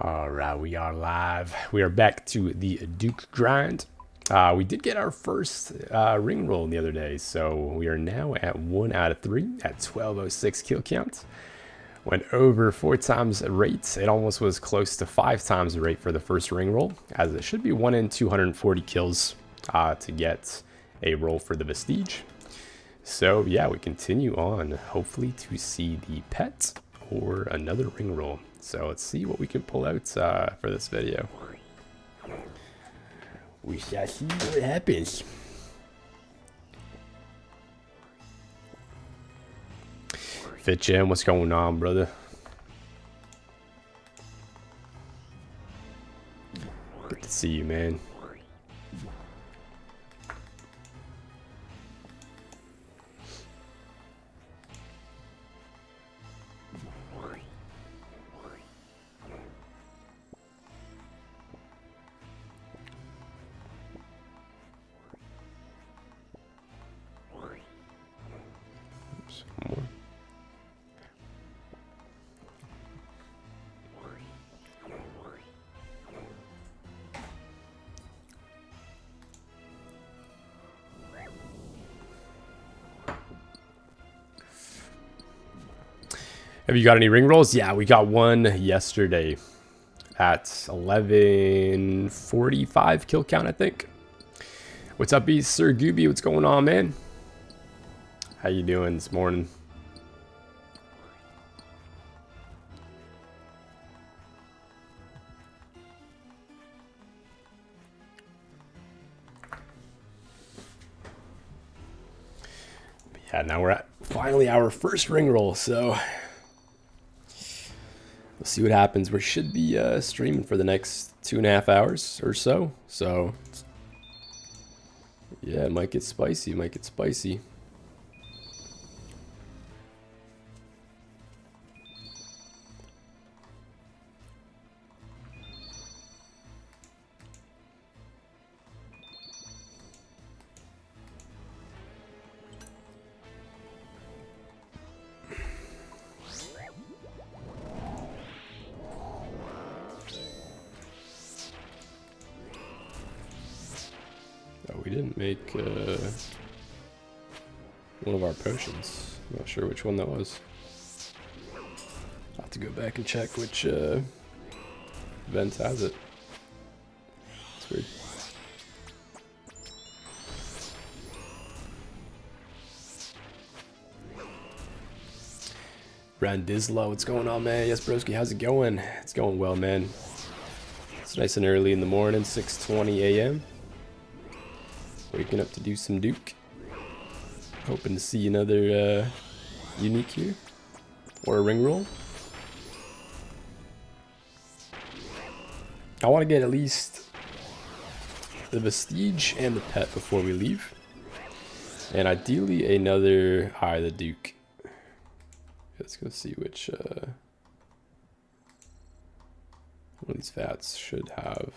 All right, we are live. We are back to the Duke grind. We did get our first ring roll the other day, so we are now at 1 out of 3 at 1206 kill count. Went over 4 times the rate. It almost was close to 5 times the rate for the first ring roll, as it should be 1 in 240 kills to get a roll for the Vistige. So yeah, we continue on, hopefully to see the pet or another ring roll. So let's see what we can pull out for this video. We shall see what happens. Fit Jam, what's going on, brother? Good to see you, man. More. Have you got any ring rolls? Yeah, we got one yesterday at 1145 kill count, I think. What's up, Beast? Sir Gooby, what's going on, man? How you doing this morning? Yeah, now we're at finally our first ring roll, so we'll see what happens. We should be streaming for the next 2.5 hours or so. So yeah, it might get spicy. It might get spicy. We didn't make one of our potions. I'm not sure which one that was. I'll have to go back and check which event has it. It's weird. Brandisla, what's going on, man? Yes, broski, how's it going? It's going well, man. It's nice and early in the morning, 6:20 a.m. Waking up to do some Duke. Hoping to see another unique here. Or a ring roll. I want to get at least the Vistige and the pet before we leave. And ideally another the Duke. Let's go see which one of these vats should have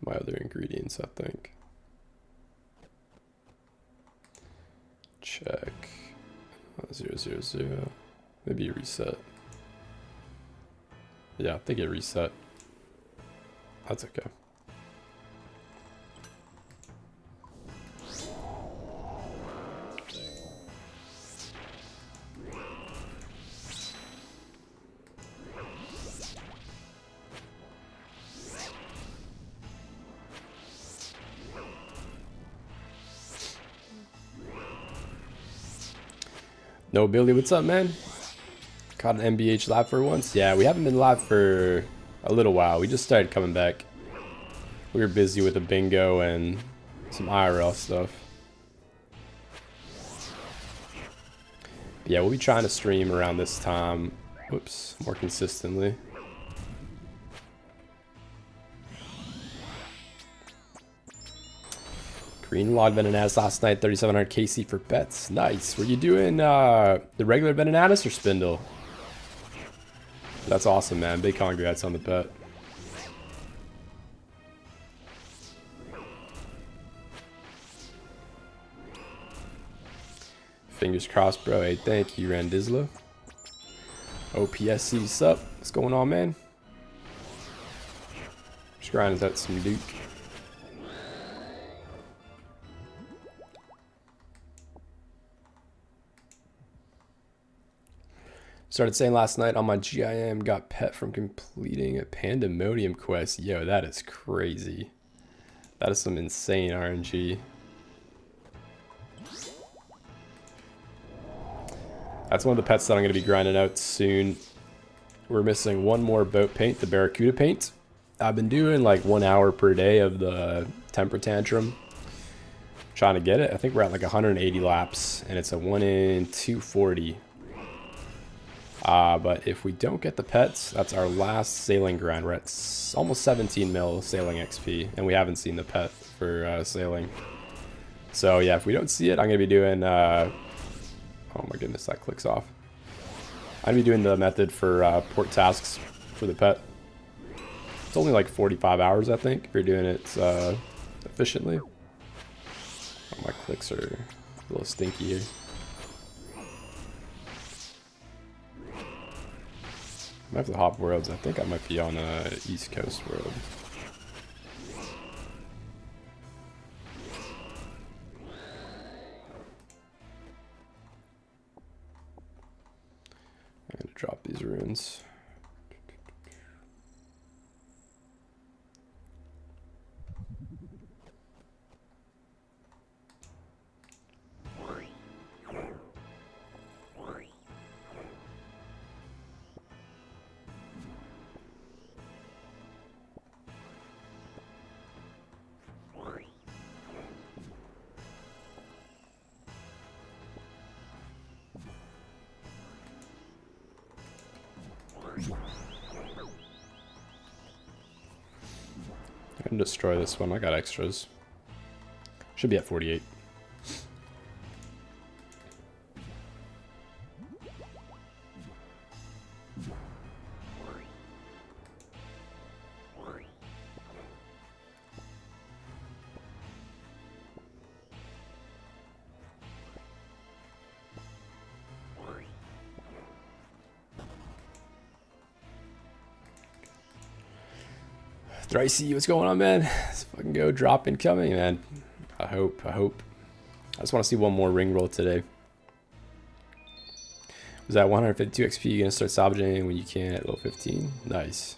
my other ingredients, I think. Check 000. Maybe a reset. Yeah, I think it reset. That's okay. No, Billy, what's up, man? Caught an MBH live for once. Yeah, we haven't been live for a little while. We just started coming back. We were busy with a bingo and some IRL stuff. But yeah, we'll be trying to stream around this time. Whoops, more consistently. Green log Venenatus last night, 3700 KC for pets. Nice. Were you doing the regular Venenatus or Spindle? That's awesome, man. Big congrats on the pet. Fingers crossed, bro. Hey, thank you, Randisla. OPSC, what's up? What's going on, man? Just grinding out some Duke. Started saying last night on my GIM, got pet from completing a Pandemonium quest. Yo, that is crazy. That is some insane RNG. That's one of the pets that I'm going to be grinding out soon. We're missing one more boat paint, the Barracuda paint. I've been doing like 1 hour per day of the Temper Tantrum. Trying to get it. I think we're at like 180 laps, and it's a 1 in 240. But if we don't get the pets, that's our last sailing grind. We're at almost 17 mil sailing XP, and we haven't seen the pet for sailing. So yeah, if we don't see it, I'm going to be doing... oh my goodness, that clicks off. I'm going to be doing the method for port tasks for the pet. It's only like 45 hours, I think, if you're doing it efficiently. Oh, my clicks are a little stinky here. I might have to hop worlds. I think I might be on East Coast world. I'm going to drop these runes. I can destroy this one. I got extras. Should be at 48. Thricey, what's going on, man? Let's fucking go. Drop incoming, man. I hope. I just want to see one more ring roll today. Was that 152 XP? You're gonna start salvaging when you can at level 15? Nice.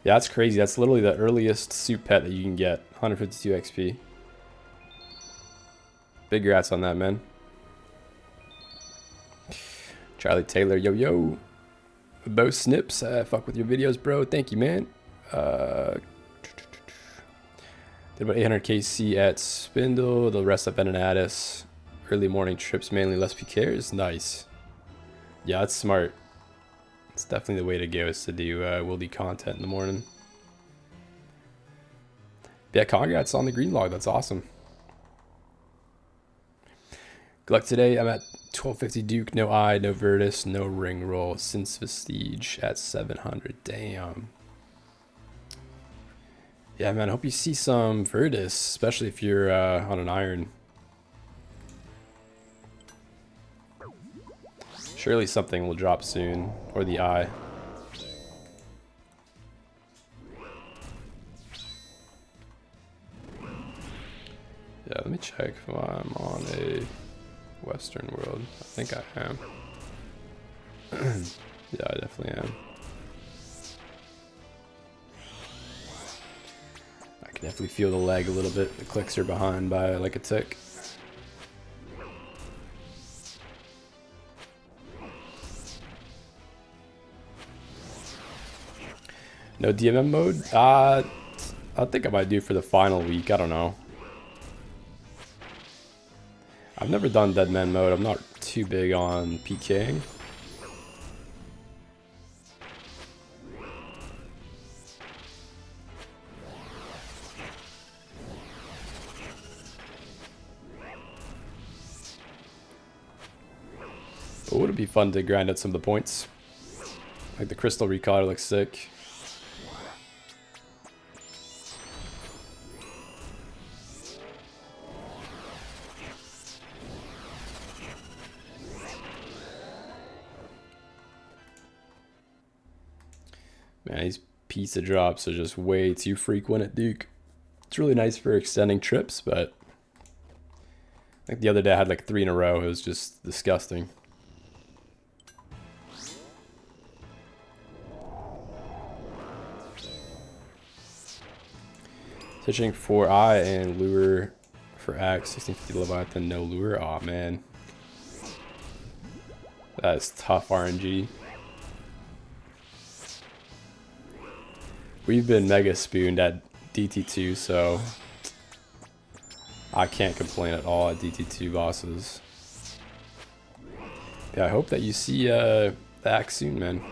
Yeah, that's crazy. That's literally the earliest suit pet that you can get. 152 XP. Big rats on that, man. Charlie Taylor, yo yo. Bo Snips, fuck with your videos, bro. Thank you, man. Did about 800 KC at Spindle, the rest at Venenatis. Early morning trips, mainly less PKers. Nice. Yeah, that's smart. It's definitely the way to go, is to do wildy content in the morning. Yeah, congrats on the green log. That's awesome. Good luck today. I'm at 1250 Duke, no eye, no Virtus, no ring roll. Since Vistige at 700. Damn. Yeah, man, I hope you see some Virtus, especially if you're on an iron. Surely something will drop soon, or the eye. Yeah, let me check if I'm on a Western world. I think I am. Yeah, I definitely am. Definitely feel the lag a little bit. The clicks are behind by like a tick. No DMM mode? I think I might do for the final week. I don't know. I've never done Dead Man mode. I'm not too big on PKing. But would it be fun to grind out some of the points? Like the crystal recolor looks sick. Man, these pizza drops are just way too frequent at Duke. It's really nice for extending trips, but I think the other day I had like 3 in a row. It was just disgusting. Fishing for eye and lure for axe. 1650 Leviathan, no lure. Aw, man. That is tough RNG. We've been mega spooned at DT2, so I can't complain at all at DT2 bosses. Yeah, I hope that you see the axe soon, man.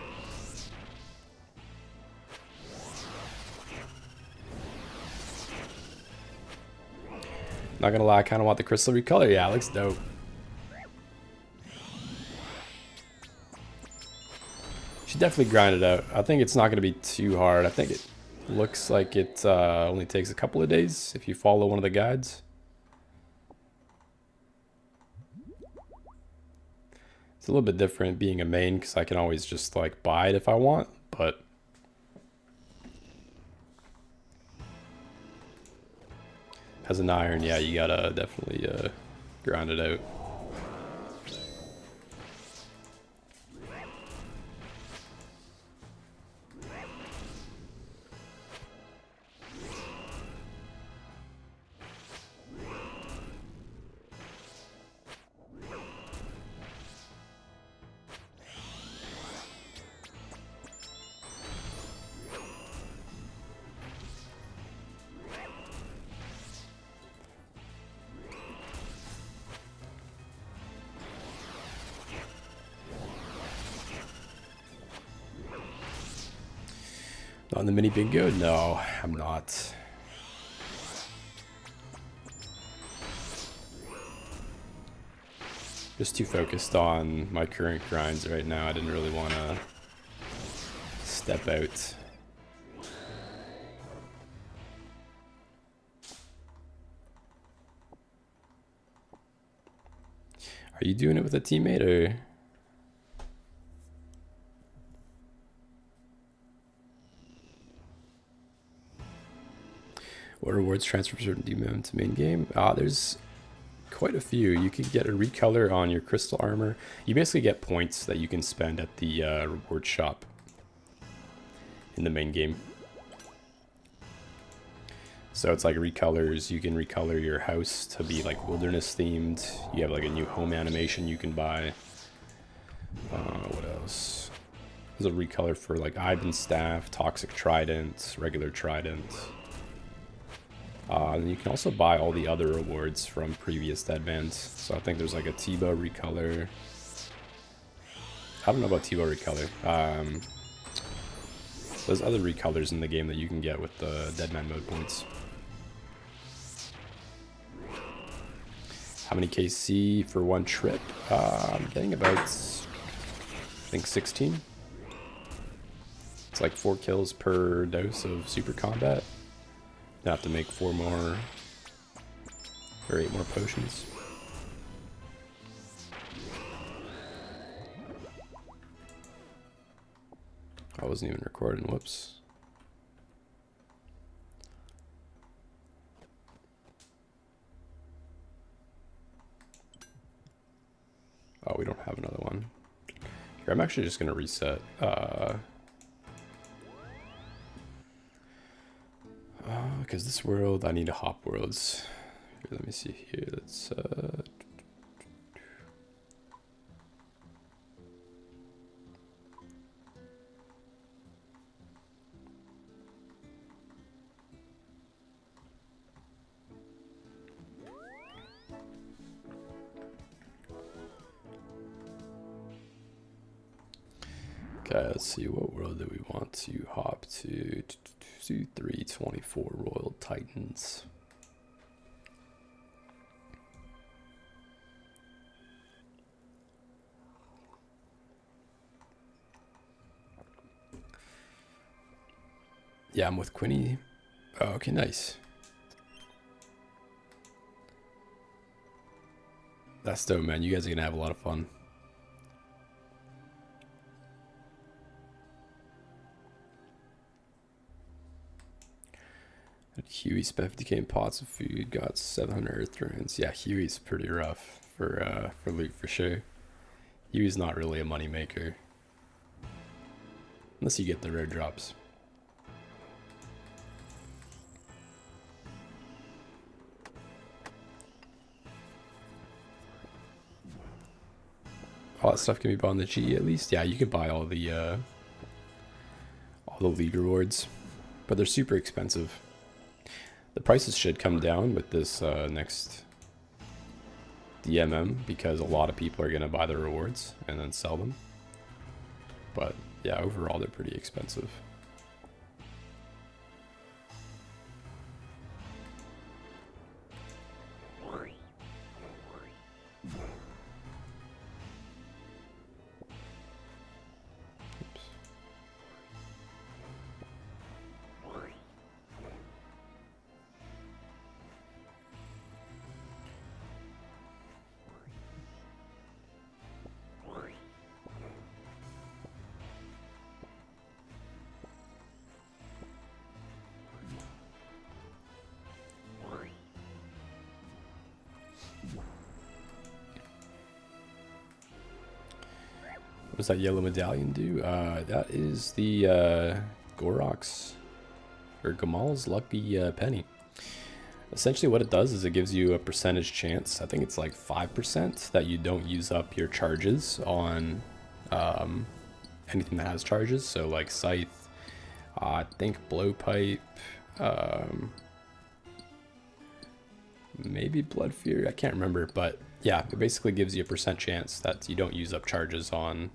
Not gonna lie, I kind of want the crystal recolor. Yeah, it looks dope. Should definitely grind it out. I think it's not gonna be too hard. I think it looks like it only takes a couple of days if you follow one of the guides. It's a little bit different being a main because I can always just like buy it if I want, but as an iron, yeah, you gotta definitely grind it out. On the mini bingo? No, I'm not. Just too focused on my current grinds right now. I didn't really want to step out. Are you doing it with a teammate or? What rewards transfer from certain demon to main game? There's quite a few. You could get a recolor on your crystal armor. You basically get points that you can spend at the reward shop in the main game. So it's like recolors. You can recolor your house to be like wilderness themed. You have like a new home animation you can buy. What else? There's a recolor for like Ivan Staff, Toxic Trident, regular Trident. And you can also buy all the other rewards from previous Deadmans. So I think there's like a T-Bow recolor. I don't know about T-Bow recolor. There's other recolors in the game that you can get with the Deadman mode points. How many KC for one trip? I'm getting about, I think 16. It's like 4 kills per dose of super combat. I have to make 4 more or 8 more potions. I wasn't even recording, whoops. Oh, we don't have another one. Here, I'm actually just gonna reset. Because this world, I need to hop worlds. Here, let me see here. Let's okay, let's see, what world do we want to hop to? 324 Royal Titans. Yeah, I'm with Quinny. Oh, okay, nice. That's dope, man. You guys are gonna have a lot of fun. Huey spent 50k in pots of food, got 700 earth runes. Yeah, Huey's pretty rough for loot for sure. Huey's not really a money maker. Unless you get the rare drops. All that stuff can be bought on the G at least. Yeah, you can buy all the league rewards, but they're super expensive. The prices should come down with this next DMM because a lot of people are gonna buy the rewards and then sell them. But yeah, overall they're pretty expensive. What does that yellow medallion do? That is the Gorok's or Gamal's lucky penny. Essentially what it does is it gives you a percentage chance, I think it's like 5%, that you don't use up your charges on anything that has charges. So like Scythe, I think Blowpipe, maybe Blood Fury, I can't remember, but yeah, it basically gives you a percent chance that you don't use up charges on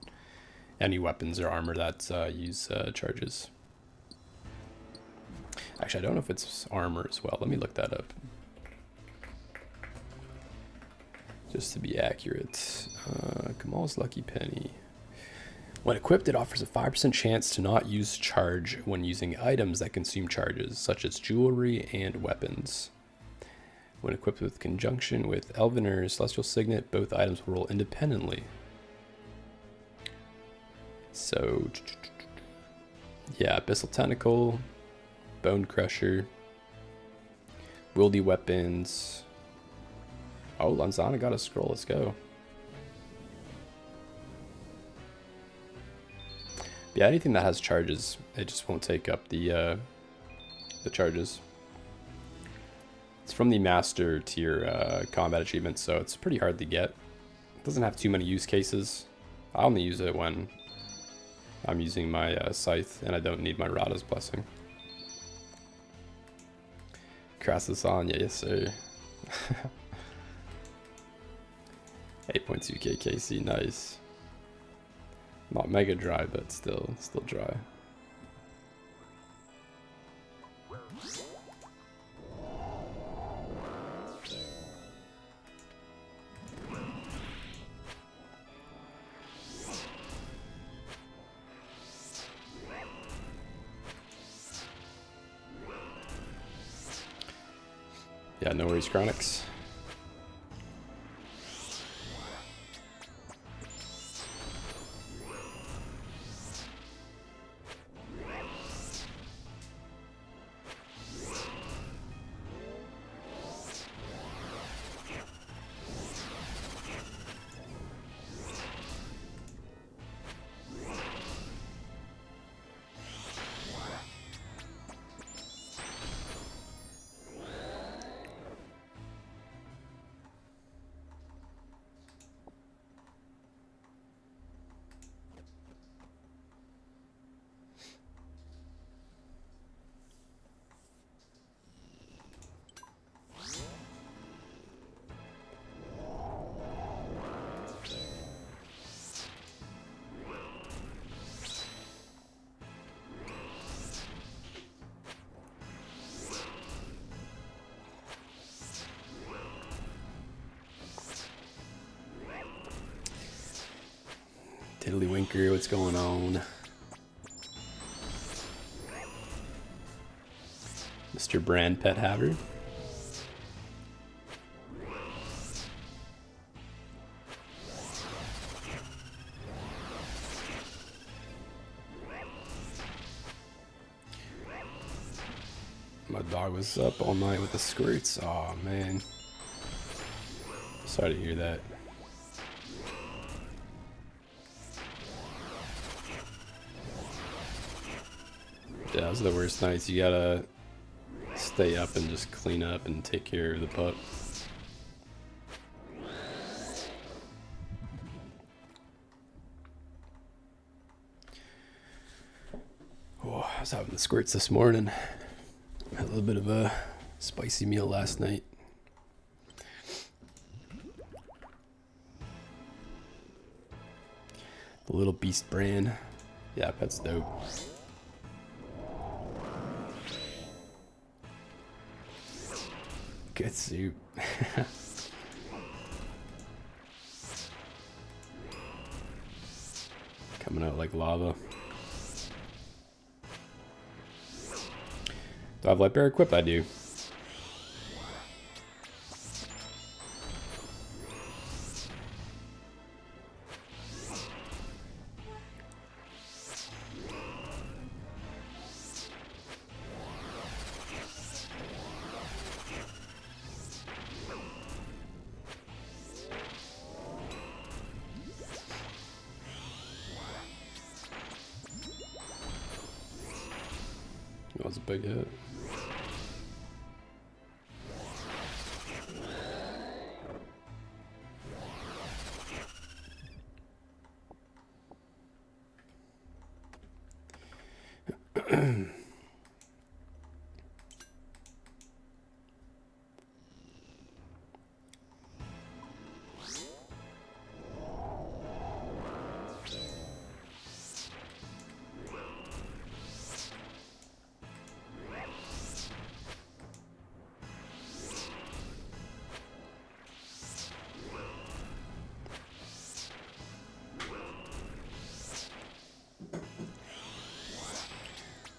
any weapons or armor that use charges. Actually, I don't know if it's armor as well. Let me look that up. Just to be accurate. Kamal's Lucky Penny. When equipped, it offers a 5% chance to not use charge when using items that consume charges, such as jewelry and weapons. When equipped with conjunction with Elven or Celestial Signet, both items will roll independently. So, yeah, Abyssal Tentacle, Bone Crusher, Wieldy Weapons. Oh, Lanzana got a scroll, let's go. Yeah, anything that has charges, it just won't take up the charges. It's from the Master tier combat achievement, so it's pretty hard to get. It doesn't have too many use cases. I only use it when I'm using my Scythe and I don't need my Rada's Blessing. Crassus on, yeah, yes sir. 8.2k KC, nice. Not mega dry, but still dry. Yeah, no worries, Chronics. Tiddlywinker, what's going on? Mr. Brand Pet Haver. My dog was up all night with the squirts. Oh man. Sorry to hear that. Yeah, those are the worst nights. You gotta stay up and just clean up and take care of the pup. Oh, I was having the squirts this morning. Had a little bit of a spicy meal last night. The Little Beast brand. Yeah, that's dope. Good soup. Coming out like lava. Do I have light bear equipped? I do. That was a big hit.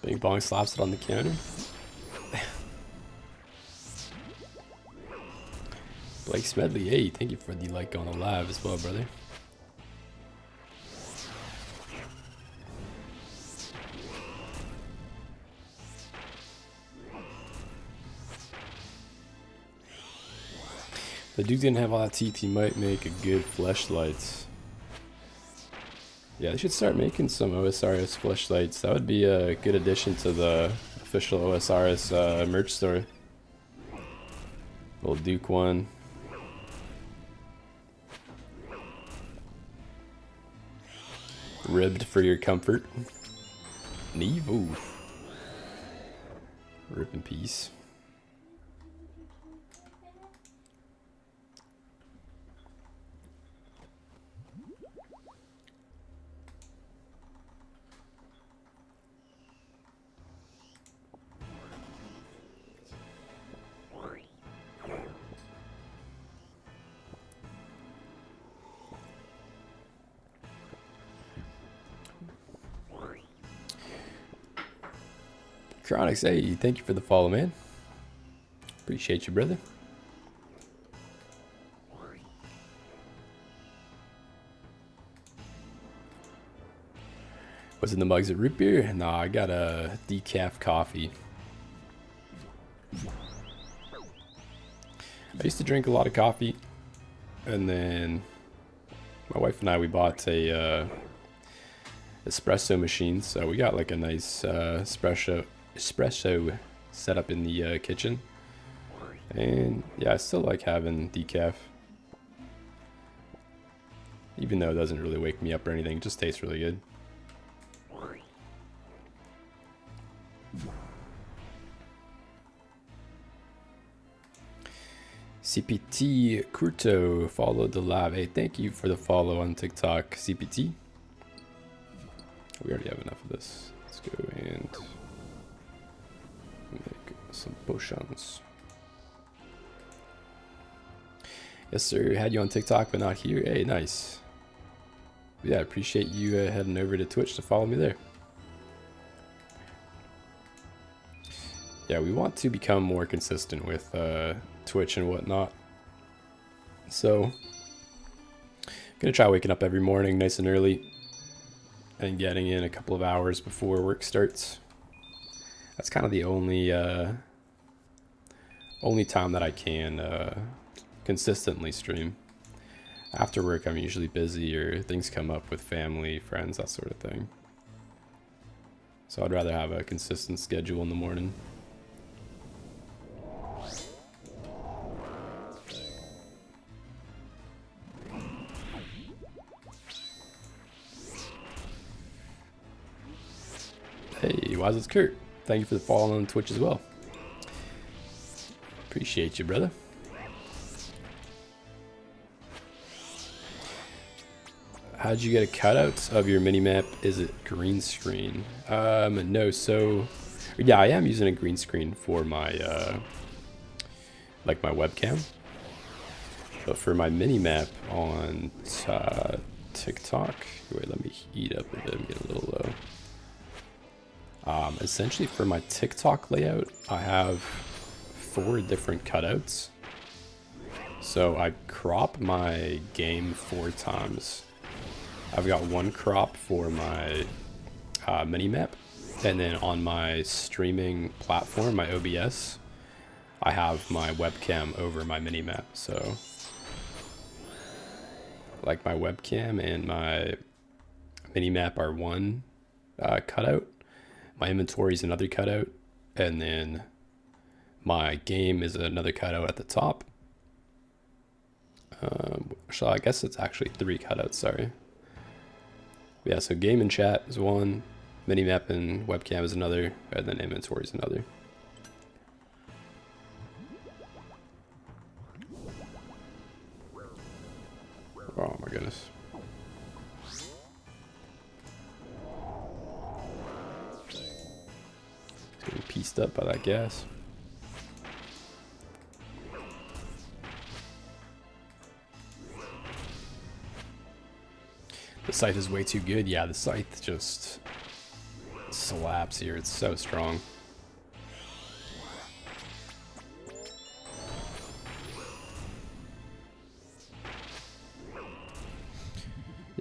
Bing Bong slaps it on the counter. Blake Smedley, hey, thank you for the like on the live as well, brother. The dude didn't have all that teeth, he might make a good fleshlight. Yeah, they should start making some OSRS fleshlights. That would be a good addition to the official OSRS merch store. Little Duke one. Ribbed for your comfort. Neve, ooh. Rip in peace. Chronix, hey, thank you for the follow, man. Appreciate you, brother. What's in the mugs of root beer? Nah, I got a decaf coffee. I used to drink a lot of coffee, and then my wife and I, we bought a espresso machine, so we got like a nice espresso set up in the kitchen. And yeah, I still like having decaf, even though it doesn't really wake me up or anything. It just tastes really good. CPT Curto followed the live. Hey, thank you for the follow on TikTok, CPT. We already have enough of this. Let's go and make some potions. Yes, sir. Had you on TikTok, but not here. Hey, nice. Yeah, I appreciate you heading over to Twitch to follow me there. Yeah, we want to become more consistent with Twitch and whatnot. So, I'm gonna try waking up every morning nice and early and getting in a couple of hours before work starts. That's kind of the only Only time that I can consistently stream. After work, I'm usually busy or things come up with family, friends, that sort of thing. So I'd rather have a consistent schedule in the morning. Hey, why is it Kurt? Thank you for the follow on Twitch as well. Appreciate you, brother. How'd you get a cutout of your minimap? Is it green screen? No, so yeah, I am using a green screen for my like my webcam. But for my minimap on TikTok, wait, let me heat up a bit and get a little low. Essentially for my TikTok layout, I have 4 different cutouts. So I crop my game 4 times. I've got 1 crop for my minimap, and then on my streaming platform, my OBS, I have my webcam over my minimap. So like my webcam and my minimap are 1 cutout. My inventory is another cutout, and then my game is another cutout at the top. So I guess it's actually 3 cutouts, sorry. Yeah, so game and chat is 1, minimap and webcam is another, and then inventory is another. Oh my goodness. Getting pieced up by that gas. The scythe is way too good. Yeah, the scythe just slaps here. It's so strong.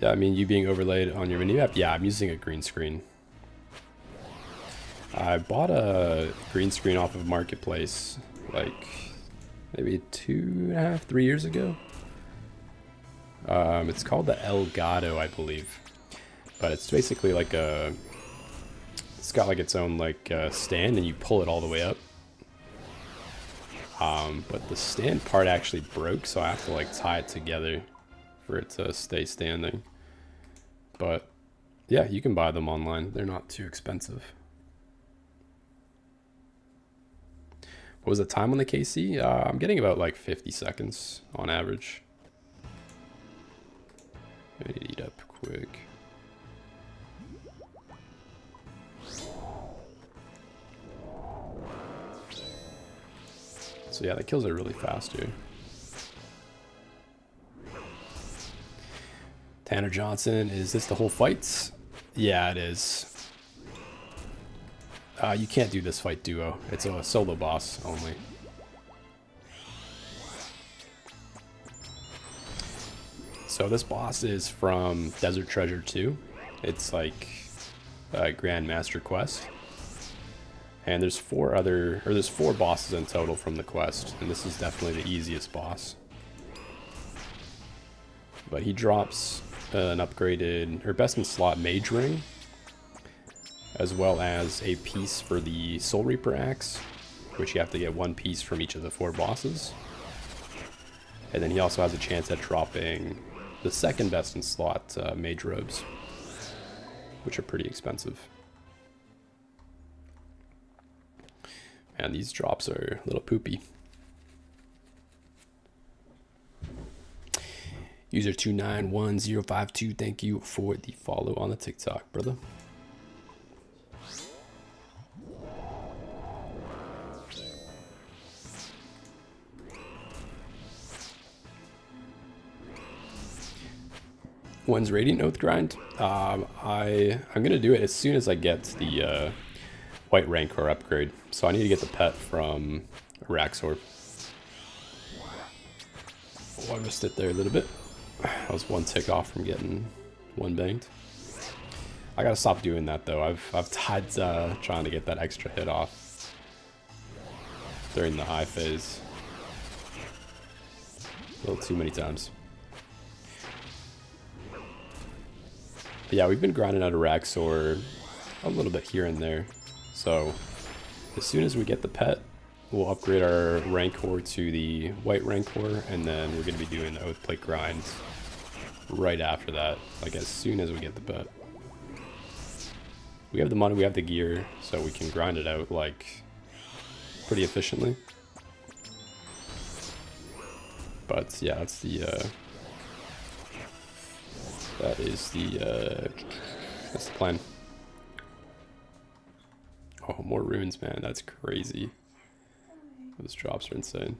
Yeah, I mean, you being overlaid on your minimap. Yeah, I'm using a green screen. I bought a green screen off of Marketplace like maybe 2.5, 3 years ago. It's called the Elgato, I believe, but it's basically like it's got like its own like stand, and you pull it all the way up. But the stand part actually broke, so I have to like tie it together for it to stay standing. But yeah, you can buy them online. They're not too expensive. What was the time on the KC? I'm getting about like 50 seconds on average. I need to eat up quick. So yeah, that kills it really fast here. Tanner Johnson, is this the whole fight? Yeah, it is. You can't do this fight duo. It's a solo boss only. So this boss is from Desert Treasure 2. It's like a Grand Master quest. And there's 4 bosses in total from the quest, and this is definitely the easiest boss. But he drops an upgraded, or best in slot mage ring, as well as a piece for the Soul Reaper axe, which you have to get 1 piece from each of the 4 bosses. And then he also has a chance at dropping the second best in slot mage robes, which are pretty expensive. And these drops are a little poopy. User 291052, thank you for the follow on the TikTok, brother. When's Radiant Oath grind? I'm gonna do it as soon as I get the White Rancor upgrade. So I need to get the pet from Raxor. Oh, I missed it there a little bit. I was 1 tick off from getting 1 banged. I gotta stop doing that though. I've tried trying to get that extra hit off. during the high phase. A little too many times. But yeah, we've been grinding out a Raxor a little bit here and there. So as soon as we get the pet, we'll upgrade our Rancor to the white Rancor, and then we're going to be doing the Oathplate grind right after that, like as soon as we get the pet. We have the money, we have the gear, so we can grind it out like pretty efficiently. But yeah, that's the that's the plan. Oh, more runes, man, that's crazy. Those drops are insane.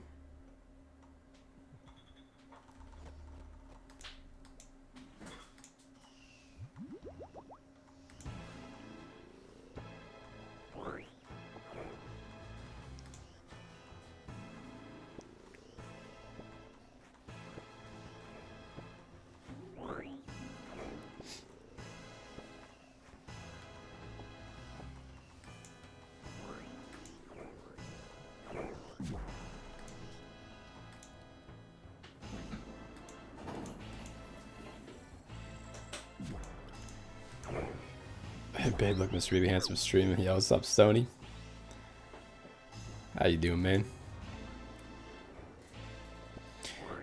Hey babe, look, MrBabyHandsome streaming. Yo, what's up, Stoney? How you doing, man?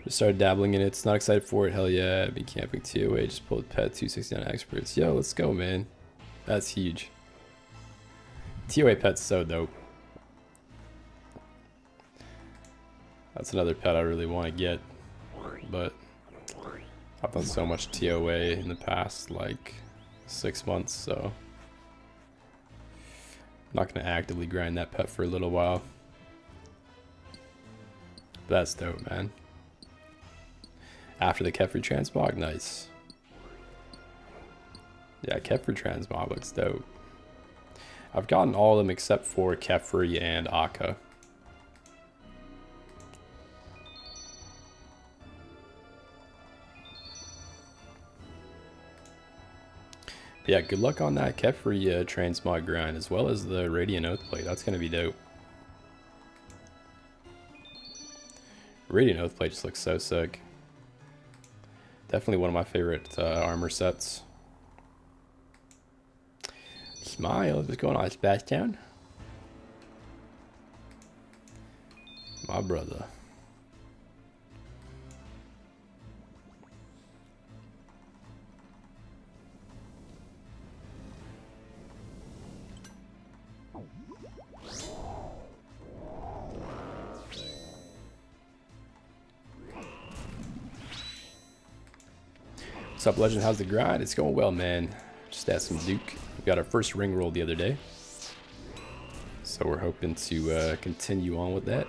Just started dabbling in it. It's not excited for it. Hell yeah, I've been camping TOA. Just pulled pet 269 experts. Yo, let's go, man. That's huge. TOA pet's so dope. That's another pet I really want to get, but I've done so much TOA in the past, like 6 months, so I'm not going to actively grind that pet for a little while. But that's dope, man. After the Kefri transmog, nice. Yeah, Kefri transmog looks dope. I've gotten all of them except for Kefri and Akka. Yeah, good luck on that Kefri transmog grind, as well as the Radiant Oathplate. That's going to be dope. Radiant Oathplate just looks so sick. Definitely one of my favorite armor sets. Smile, what's going on, Splashtown? My brother. What's up, Legend? How's the grind? It's going well, man. Just had some Duke. We got our first ring roll the other day, so we're hoping to continue on with that.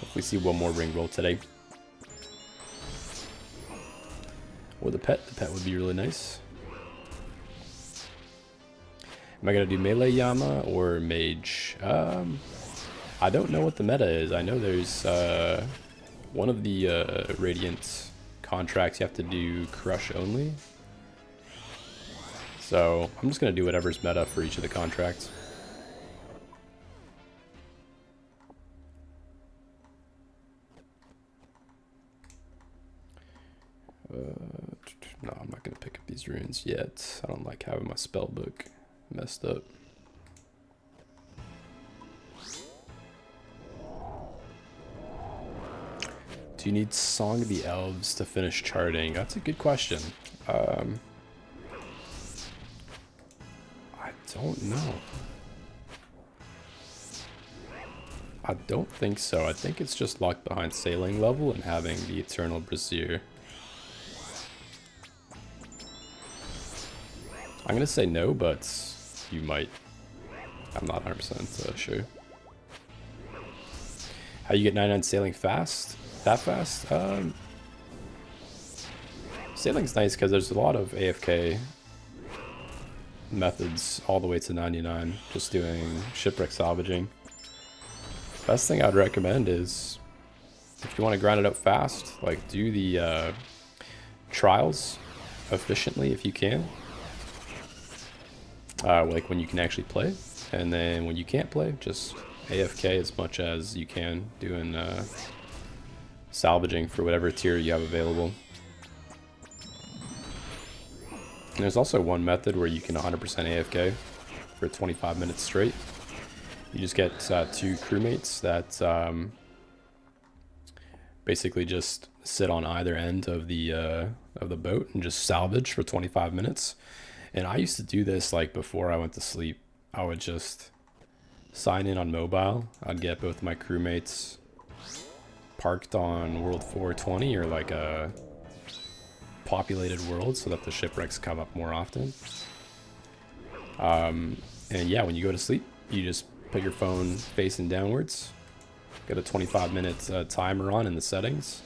Hopefully see one more ring roll today. Or the pet. The pet would be really nice. Am I going to do melee Yama or mage? I don't know what the meta is. I know there's one of the Radiant contracts you have to do crush only. So I'm just going to do whatever's meta for each of the contracts. No, I'm not going to pick up these runes yet. I don't like having my spell book messed up. Do you need Song of the Elves to finish charting? That's a good question. I don't know. I don't think so. I think it's just locked behind sailing level and having the Eternal Brazier. I'm gonna say no, but you might. I'm not 100% sure. How you get 99 sailing fast? That fast? Sailing's nice because there's a lot of AFK methods all the way to 99, just doing shipwreck salvaging. Best thing I'd recommend is, if you want to grind it out fast, like do the trials efficiently if you can. Like when you can actually play. And then when you can't play, just AFK as much as you can, doing salvaging for whatever tier you have available. And there's also one method where you can 100% AFK for 25 minutes straight. You just get 2 crewmates that basically just sit on either end of the boat and just salvage for 25 minutes. And I used to do this like before I went to sleep. I would just sign in on mobile. I'd get both my crewmates parked on World 420 or like a populated world so that the shipwrecks come up more often. And yeah, when you go to sleep, you just put your phone facing downwards. Got a 25-minute timer on in the settings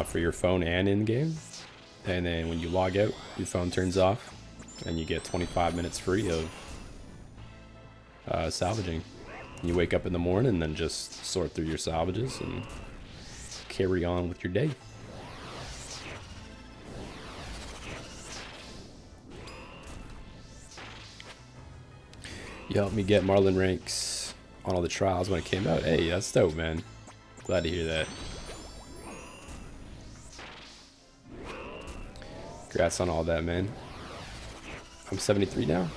for your phone and in-game. And then when you log out, your phone turns off and you get 25 minutes free of salvaging. You wake up in the morning and then just sort through your salvages and carry on with your day. You helped me get Marlin ranks on all the trials when it came out. Hey, that's dope, man. Glad to hear that. Congrats on all that, man. I'm 73 now.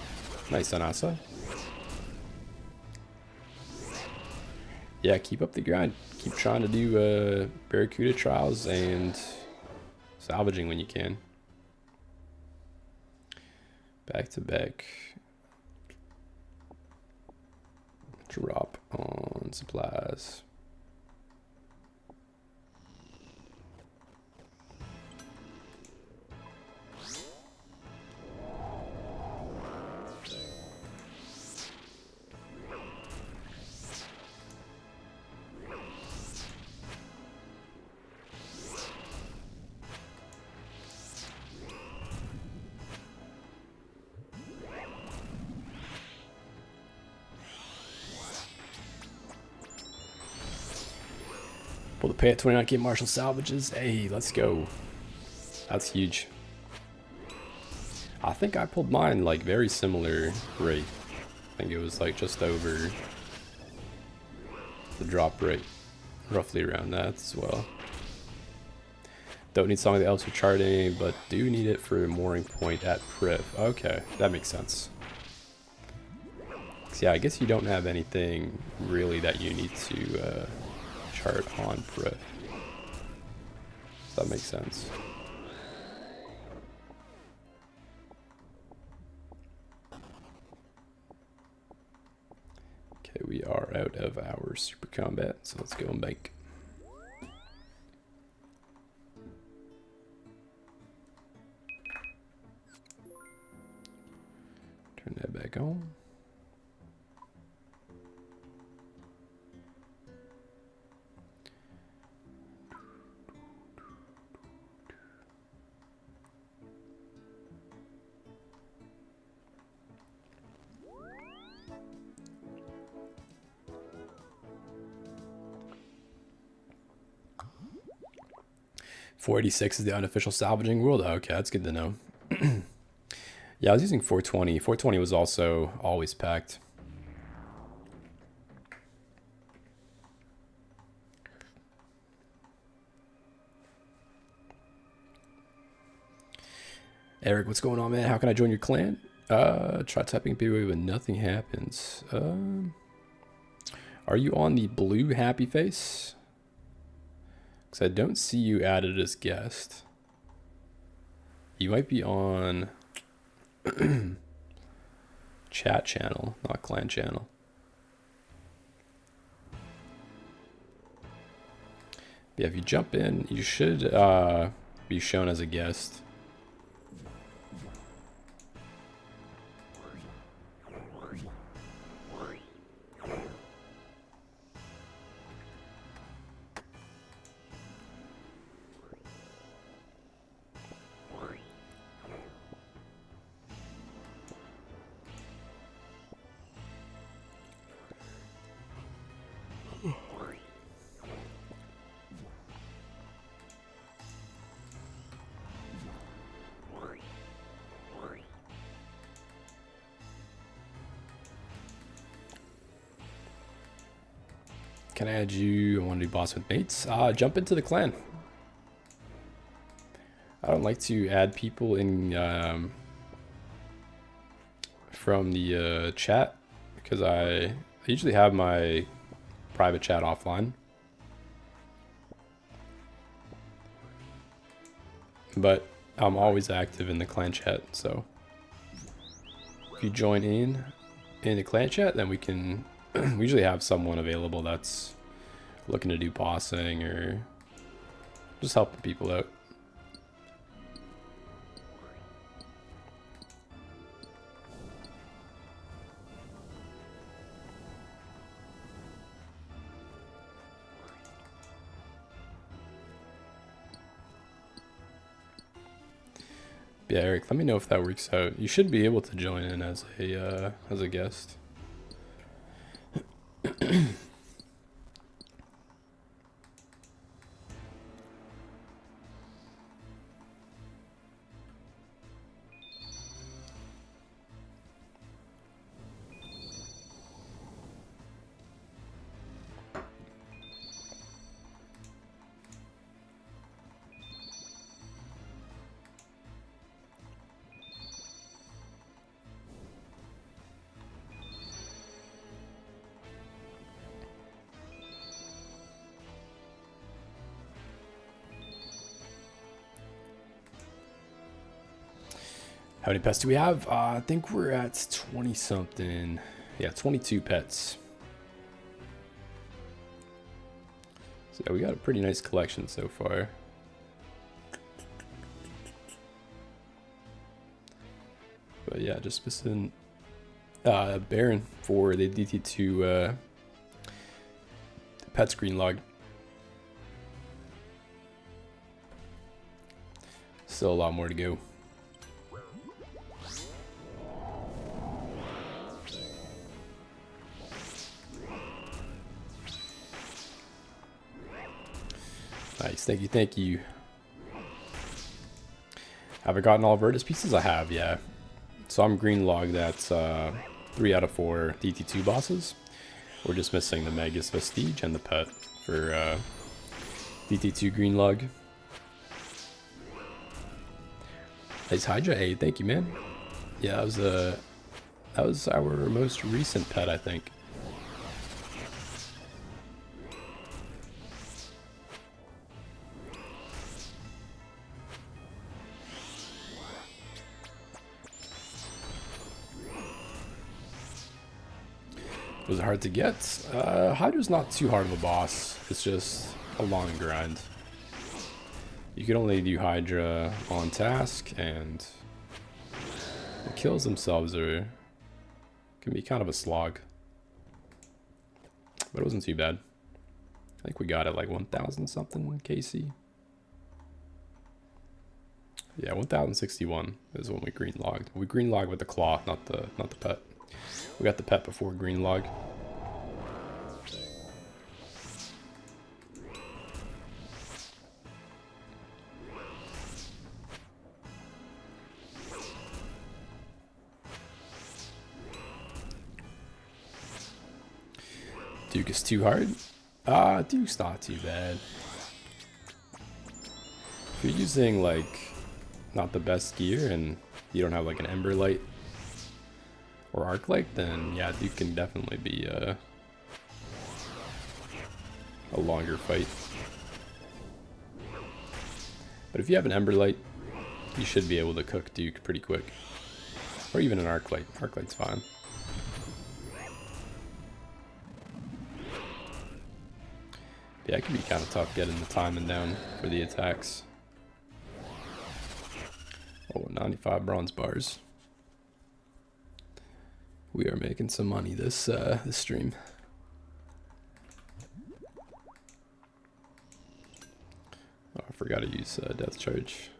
Nice, Anasa. Yeah, keep up the grind. Keep trying to do Barracuda trials and salvaging when you can. Back to back. Drop on supplies. Pull the pay at 29k Marshall salvages. Hey, let's go. That's huge. I think I pulled mine like very similar rate. I think it was like just over the drop rate. Roughly around that as well. Don't need something else for charting, but do need it for a mooring point at Priv. Okay, that makes sense. So yeah, I guess you don't have anything really that you need to chart on Priv. That makes sense. Okay, we are out of our super combat, so let's go and bank. Turn that back on. .486 is the unofficial salvaging world. Okay, that's good to know. Yeah, I was using 420. 420 was also always packed. Eric, what's going on, man? How can I join your clan? Try typing POE when nothing happens. Are you on the blue happy face? Because I don't see you added as guest. You might be on chat channel, not clan channel. Yeah, if you jump in, you should be shown as a guest. Can I add you? I want to do boss with mates. Jump into the clan. I don't like to add people in from the chat because I usually have my private chat offline. But I'm always active in the clan chat, so if you join in the clan chat, then we can we usually have someone available that's looking to do bossing or just helping people out. Yeah, Eric, let me know if that works out. You should be able to join in as a guest. How many pets do we have? I think we're at 20 something. Yeah, 22 pets. So we got a pretty nice collection so far. But yeah, just missing Baron for the DT2 pets green log. Still a lot more to go. Nice, thank you, thank you. Have I gotten all Virtus pieces? I have, yeah. So I'm green logged at 3 out of 4 DT2 bosses. We're just missing the Magus Vistige and the pet for DT2 green log. Nice Hydra, hey, thank you, man. Yeah, that was our most recent pet, I think. Was it hard to get? Hydra's not too hard of a boss. It's just a long grind. You can only do Hydra on task, and the kills themselves can be kind of a slog. But it wasn't too bad. I think we got it like 1,000 something KC. Yeah, 1,061 is when we green logged. We green logged with the claw, not the pet. We got the pet before green log. Duke is too hard? Duke's not too bad. If you're using like not the best gear and you don't have like an Ember Light or Arc Light, then yeah, Duke can definitely be a longer fight. But if you have an Ember Light, you should be able to cook Duke pretty quick. Or even an Arc Light. Arc Light's fine. Yeah, it can be kind of tough getting the timing down for the attacks. Oh, 95 bronze bars. We are making some money this stream. Oh, I forgot to use Death Charge.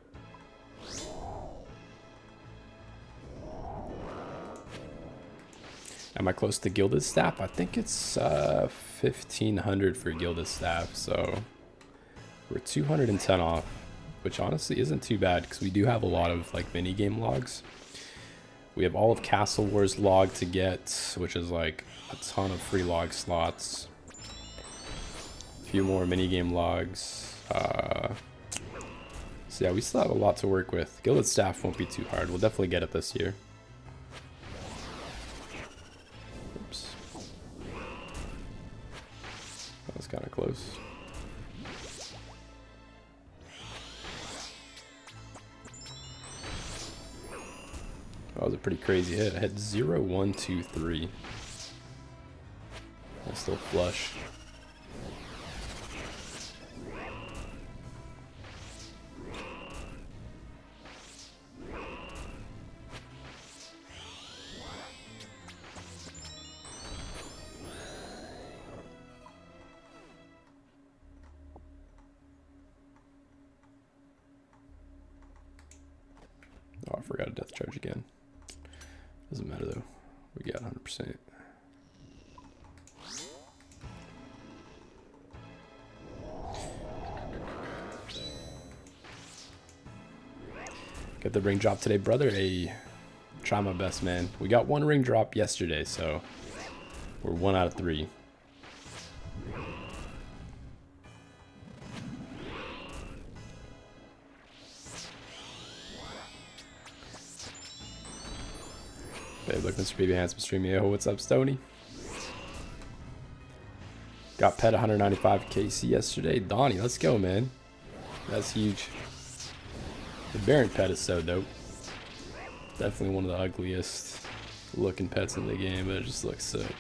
Am I close to Gilded Staff? I think it's 1,500 for Gilded Staff, so we're 210 off, which honestly isn't too bad because we do have a lot of like mini game logs. We have all of Castle Wars log to get, which is like a ton of free log slots. few more minigame logs. So yeah, we still have a lot to work with. Gilded Staff won't be too hard. We'll definitely get it this year. Oops. That was kind of close. That was a pretty crazy hit. I hit 0, 1, 2, 3. I still flush. Oh, I forgot a death charge again. Doesn't matter though. We got 100%. Get the ring drop today, brother. Hey, try my best, man. We got 1 ring drop yesterday, so we're 1 out of 3. Hey, look, MrBabyHandsome streaming. Yo, what's up, Stoney? Got pet 195 KC yesterday. Donnie, let's go, man. That's huge. The Baron pet is so dope. Definitely one of the ugliest looking pets in the game, but it just looks sick.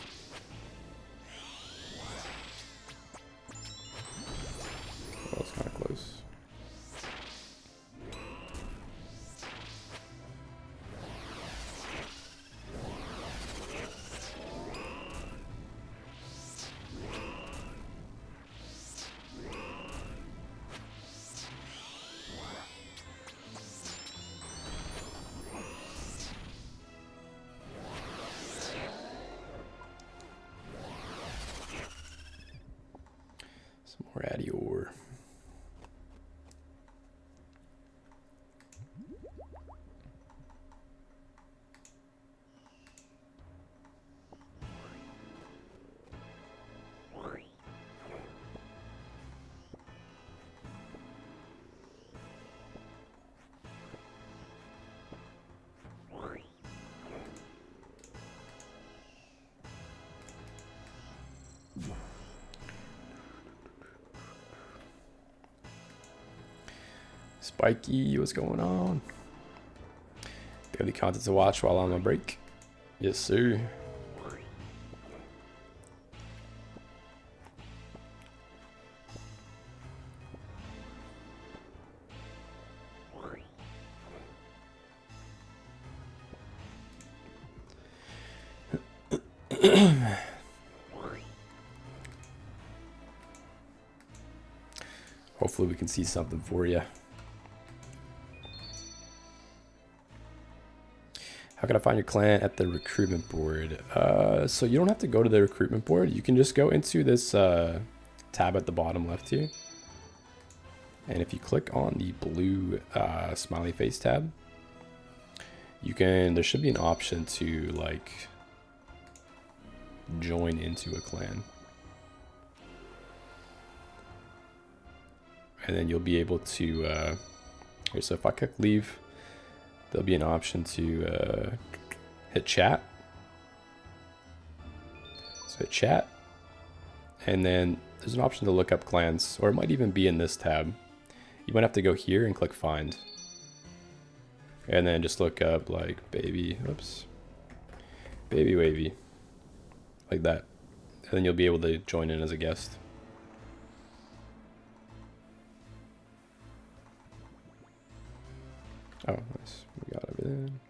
That was kind of close. Some more Adior. Spiky, what's going on? Daily content to watch while I'm on break. Yes, sir. Hopefully we can see something for you. How can I find your clan at the recruitment board? So you don't have to go to the recruitment board. You can just go into this tab at the bottom left here. And if you click on the blue smiley face tab, there should be an option to like join into a clan. And then you'll be able to, here, so if I click leave, there'll be an option to hit chat. So hit chat, and then there's an option to look up clans, or it might even be in this tab. You might have to go here and click find. And then just look up like baby wavy, like that. And then you'll be able to join in as a guest. Oh, nice. We got everything.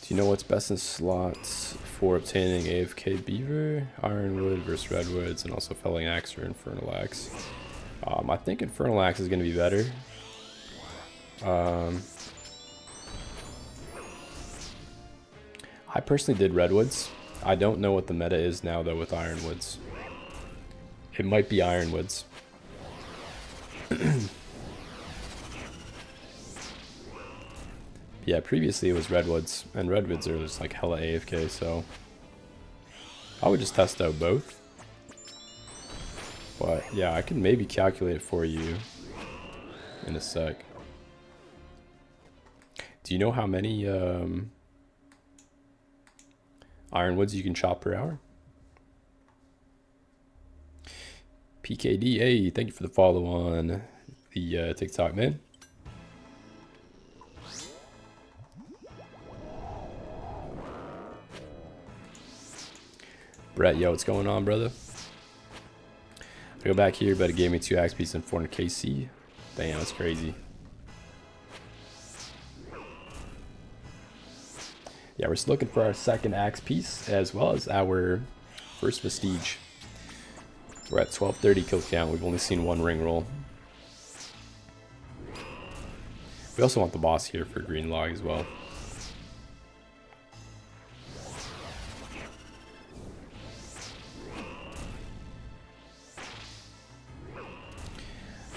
Do you know what's best in slots for obtaining AFK Beaver? Ironwood versus Redwoods, and also Felling Axe or Infernal Axe. I think Infernal Axe is going to be better. I personally did Redwoods. I don't know what the meta is now though with Ironwoods. It might be Ironwoods. Yeah, previously it was redwoods, and redwoods are just like hella AFK, so I would just test out both. But yeah, I can maybe calculate it for you in a sec. Do you know how many ironwoods you can chop per hour? PKD, hey, thank you for the follow on the TikTok, man. Brett, yo, what's going on, brother? I go back here, but it gave me 2 axe pieces and 400 KC. Damn, that's crazy. Yeah, we're just looking for our 2nd axe piece as well as our first Vistige. We're at 1230 kill count. We've only seen 1 ring roll. We also want the boss here for green log as well.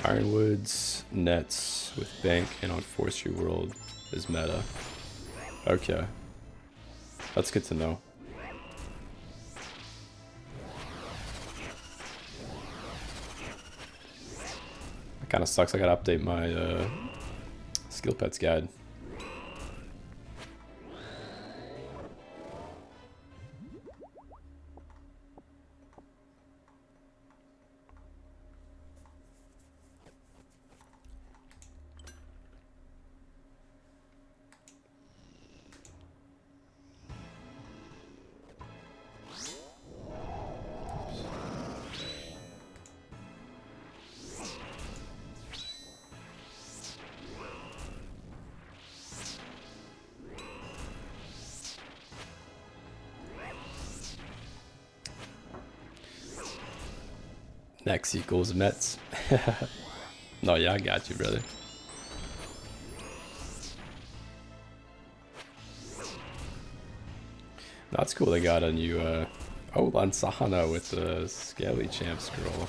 Ironwoods, nets with bank, and on forestry world is meta. Okay. That's good to know. That kind of sucks. I gotta update my skill pets guide. Next equals Mets. No, yeah, I got you, brother. That's cool. They got a new oh, Lansana with the Scaly Champ scroll.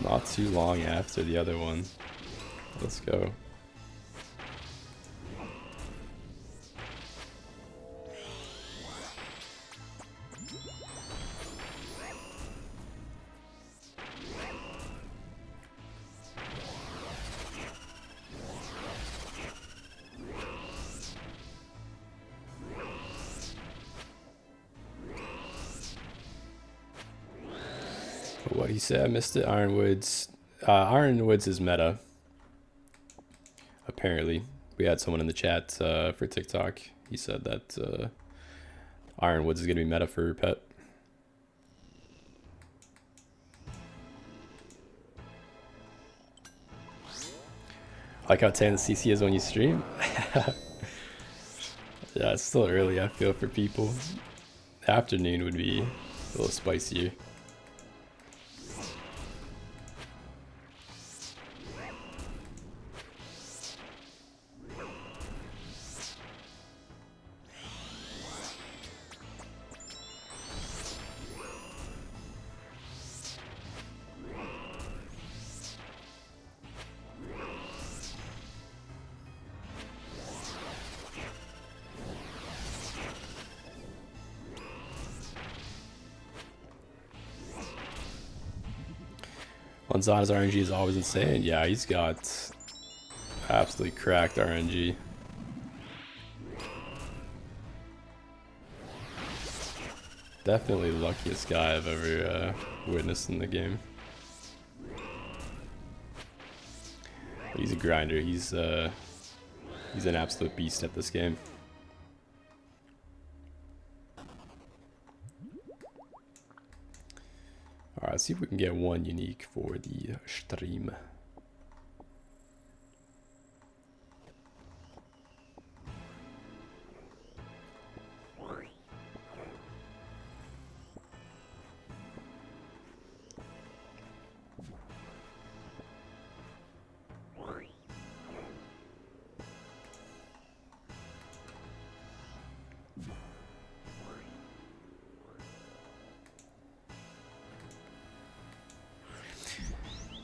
Not too long after the other one. Let's go. What he said, I missed it. Ironwoods. Ironwoods is meta. Apparently. We had someone in the chat for TikTok. He said that Ironwoods is going to be meta for pet. I like how 10 the CC is when you stream. Yeah, it's still early, I feel, for people. Afternoon would be a little spicier. Lanzana's RNG is always insane. Yeah, he's got absolutely cracked RNG. Definitely the luckiest guy I've ever witnessed in the game. He's a grinder. He's an absolute beast at this game. Alright, let's see if we can get one unique for the stream.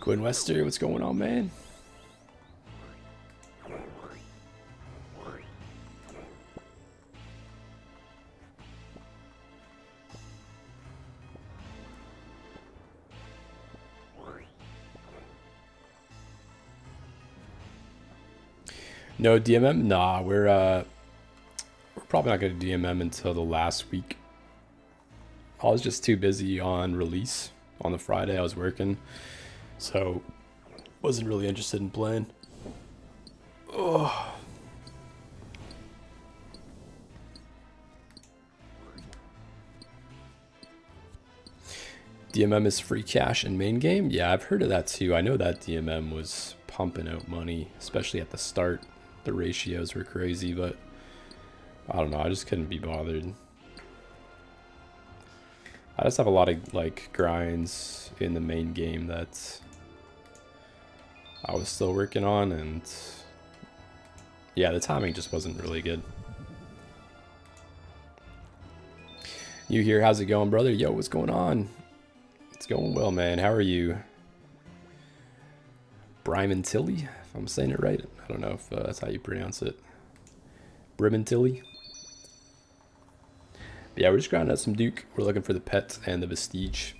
Quinn Wester, what's going on, man? No DMM? Nah, we're probably not going to DMM until the last week. I was just too busy on release. On the Friday I was working, so wasn't really interested in playing. Oh. DMM is free cash in main game? Yeah, I've heard of that too. I know that DMM was pumping out money, especially at the start. The ratios were crazy, but I don't know, I just couldn't be bothered. I just have a lot of like grinds in the main game that I was still working on, and yeah, the timing just wasn't really good. You here, how's it going, brother? Yo, what's going on? It's going well, man. How are you? Bryman Tilly, if I'm saying it right. I don't know if that's how you pronounce it. Bryman Tilly. But yeah, we're just grinding out some Duke. We're looking for the pet and the Vistige.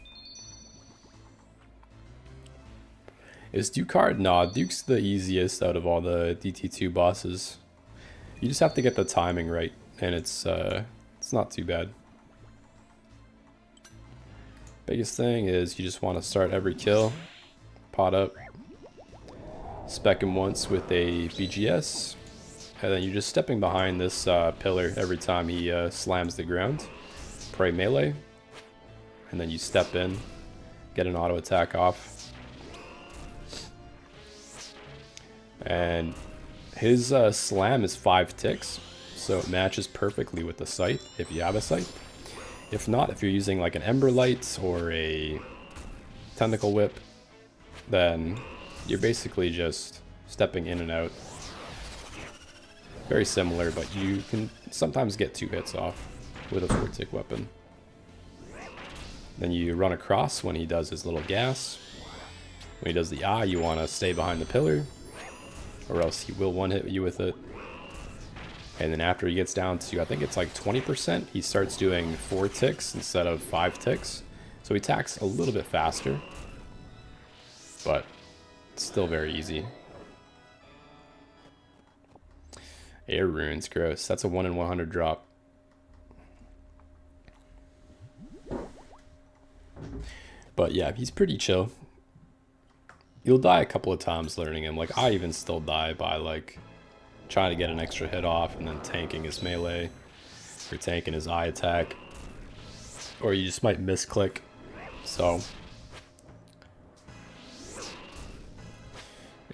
Is Duke hard? Nah, Duke's the easiest out of all the DT2 bosses. You just have to get the timing right, and it's not too bad. Biggest thing is you just want to start every kill, pot up, spec him once with a BGS, and then you're just stepping behind this pillar every time he slams the ground. Pray melee, and then you step in, get an auto attack off. And his slam is 5 ticks, so it matches perfectly with the scythe if you have a scythe. If not, if you're using like an Ember Light or a Tentacle Whip, then you're basically just stepping in and out. Very similar, but you can sometimes get 2 hits off with a 4-tick weapon. Then you run across when he does his little gas. When he does the eye, you want to stay behind the pillar, or else he will one-hit you with it. And then after he gets down to, I think it's like 20%, he starts doing 4 ticks instead of 5 ticks. So he attacks a little bit faster, but it's still very easy. Air runes, gross. That's a 1 in 100 drop. But yeah, he's pretty chill. You'll die a couple of times learning him. Like, I even still die by like trying to get an extra hit off and then tanking his melee, or tanking his eye attack, or you just might misclick. So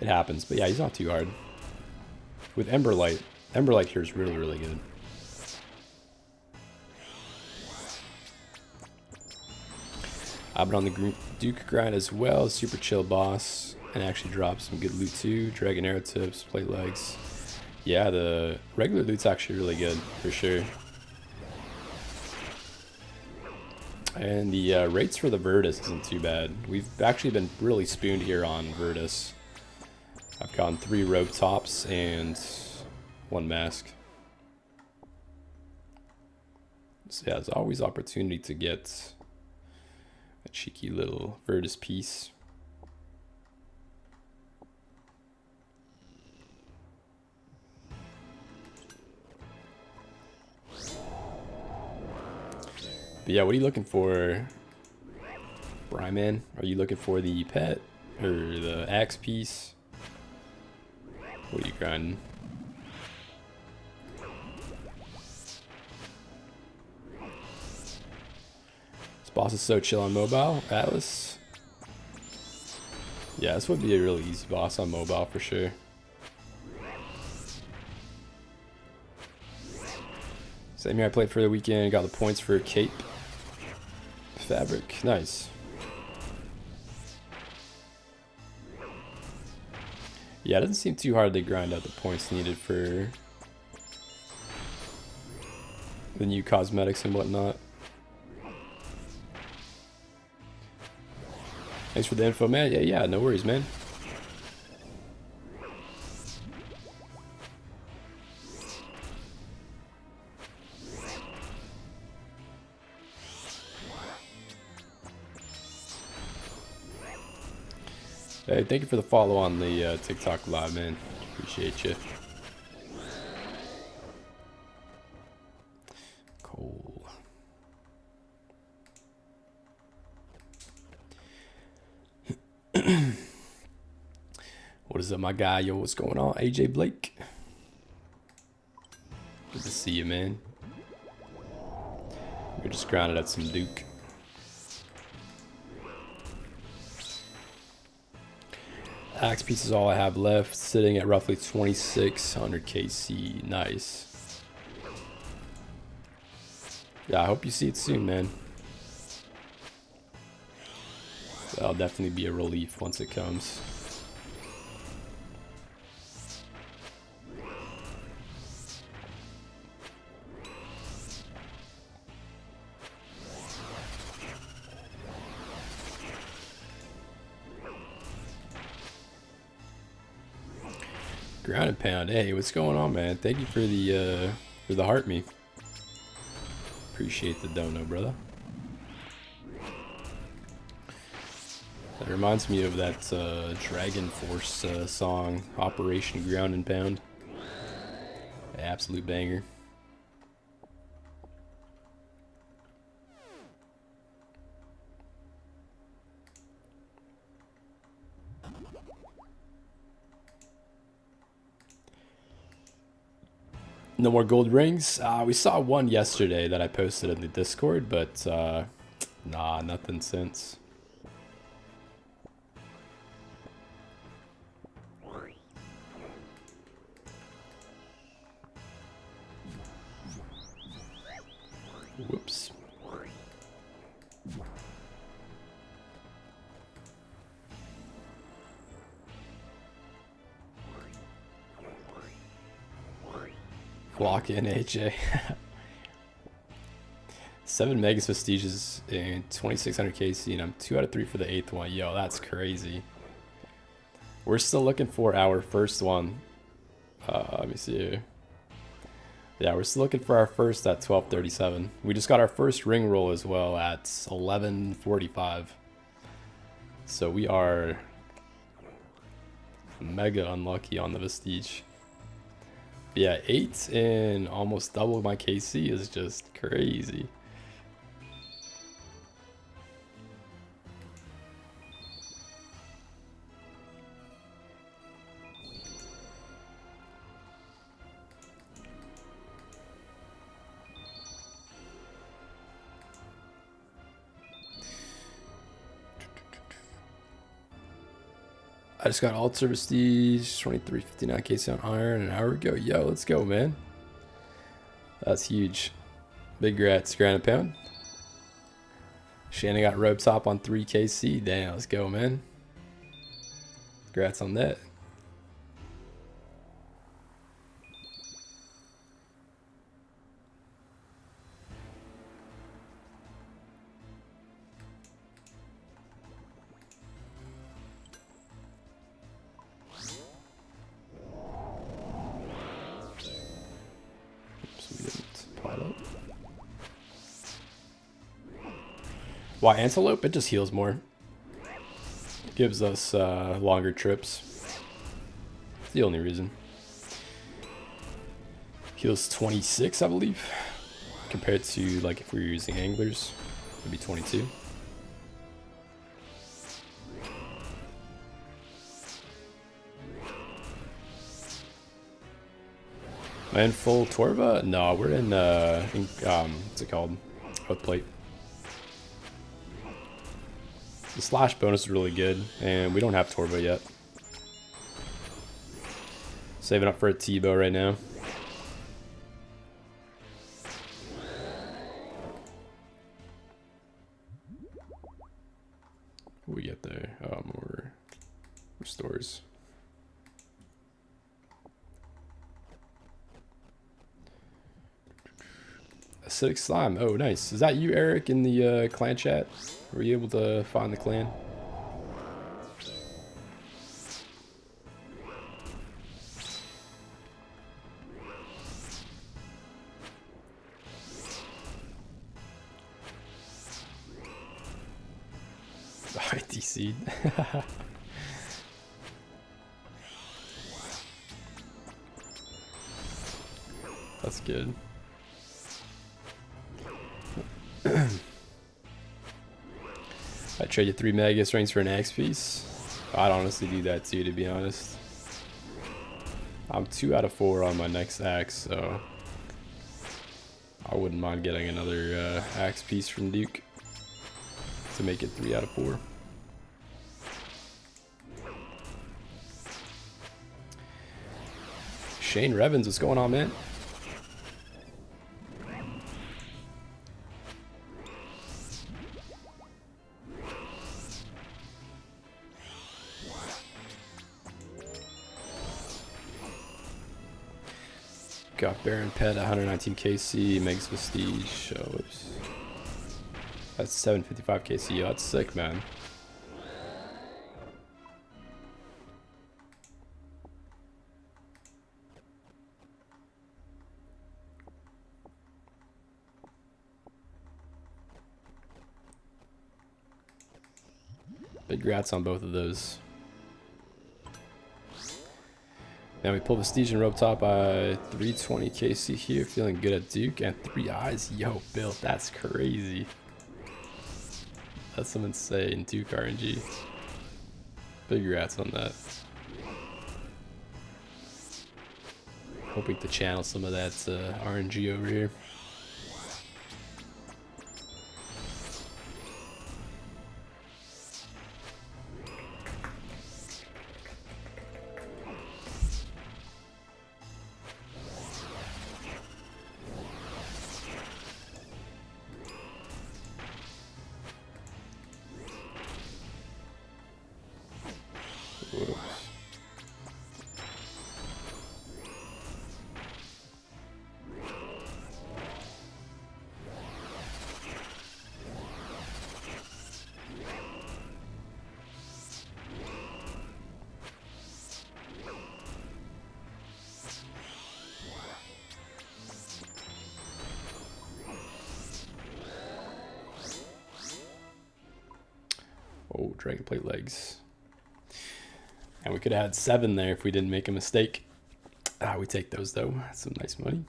it happens, but yeah, he's not too hard. With Ember Light here is really, really good. I've been on the Duke grind as well. Super chill boss, and actually drops some good loot too. Dragon arrow tips, plate legs. Yeah, the regular loot's actually really good, for sure. And the rates for the Virtus isn't too bad. We've actually been really spooned here on Virtus. I've gotten 3 robe tops and 1 mask. So yeah, there's always opportunity to get a cheeky little Virtus piece. But yeah, what are you looking for, Bryman? Are you looking for the pet or the axe piece? What are you grinding? This boss is so chill on mobile. Atlas. Yeah, this would be a really easy boss on mobile for sure. Same here, I played for the weekend, got the points for Cape. Fabric, nice. Yeah, it doesn't seem too hard to grind out the points needed for the new cosmetics and whatnot. Thanks for the info, man. Yeah, no worries, man. Hey, thank you for the follow on the TikTok live, man. Appreciate you. Cool. What is up, my guy? Yo, what's going on? AJ Blake. Good to see you, man. We're just grounded at some Duke. Axe piece is all I have left, sitting at roughly 2600 KC. Nice. Yeah, I hope you see it soon, man. That'll definitely be a relief once it comes. Ground and pound. Hey, what's going on, man? Thank you for the heart me. Appreciate the dono, brother. That reminds me of that Dragon Force song, Operation Ground and Pound. Absolute banger. No more gold rings. We saw one yesterday that I posted in the Discord, but nah, nothing since. Whoops. Walk in, AJ. 7 Megas Vistiges and 2600 KC, and I'm 2 out of 3 for the 8th one. Yo, that's crazy. We're still looking for our first one. Let me see here. Yeah, we're still looking for our first at 1237. We just got our first ring roll as well at 1145. So we are mega unlucky on the Vistige. Yeah, 8 and almost double my KC is just crazy. I just got Alter Vistige, 2359 KC on iron an hour ago. Yo, let's go, man. That's huge. Big grats, grand a pound. Shannon got rope top on 3 KC. Damn, let's go, man. Congrats on that. Why antelope? It just heals more. Gives us longer trips. It's the only reason. Heals 26, I believe, compared to like if we were using anglers, it'd be 22. And full Torva? No, we're in what's it called? Oath plate. The slash bonus is really good, and we don't have Torva yet. Saving up for a T-bow right now. What we get there? More restores. Acidic slime. Oh, nice. Is that you, Eric, in the clan chat? Were you able to find the clan? I DC'd. That's good. I trade you 3 mega strengths for an axe piece. I'd honestly do that too, to be honest. I'm 2 out of 4 on my next axe, so I wouldn't mind getting another axe piece from Duke to make it 3 out of 4. Shane Revens, what's going on, man? Got Baron Pet at 119 KC, makes Vistige shows. That's 755 KC. Oh, that's sick, man. Big grats on both of those. Now we pull Vistige and Rope Top by 320 KC here, feeling good at Duke, and 3 eyes. Yo, Bill, that's crazy. That's some insane Duke RNG. Big rats on that. Hoping to channel some of that RNG over here. Whoa. Oh, Dragon Plate legs. And we could have had 7 there if we didn't make a mistake. We take those though. That's some nice money.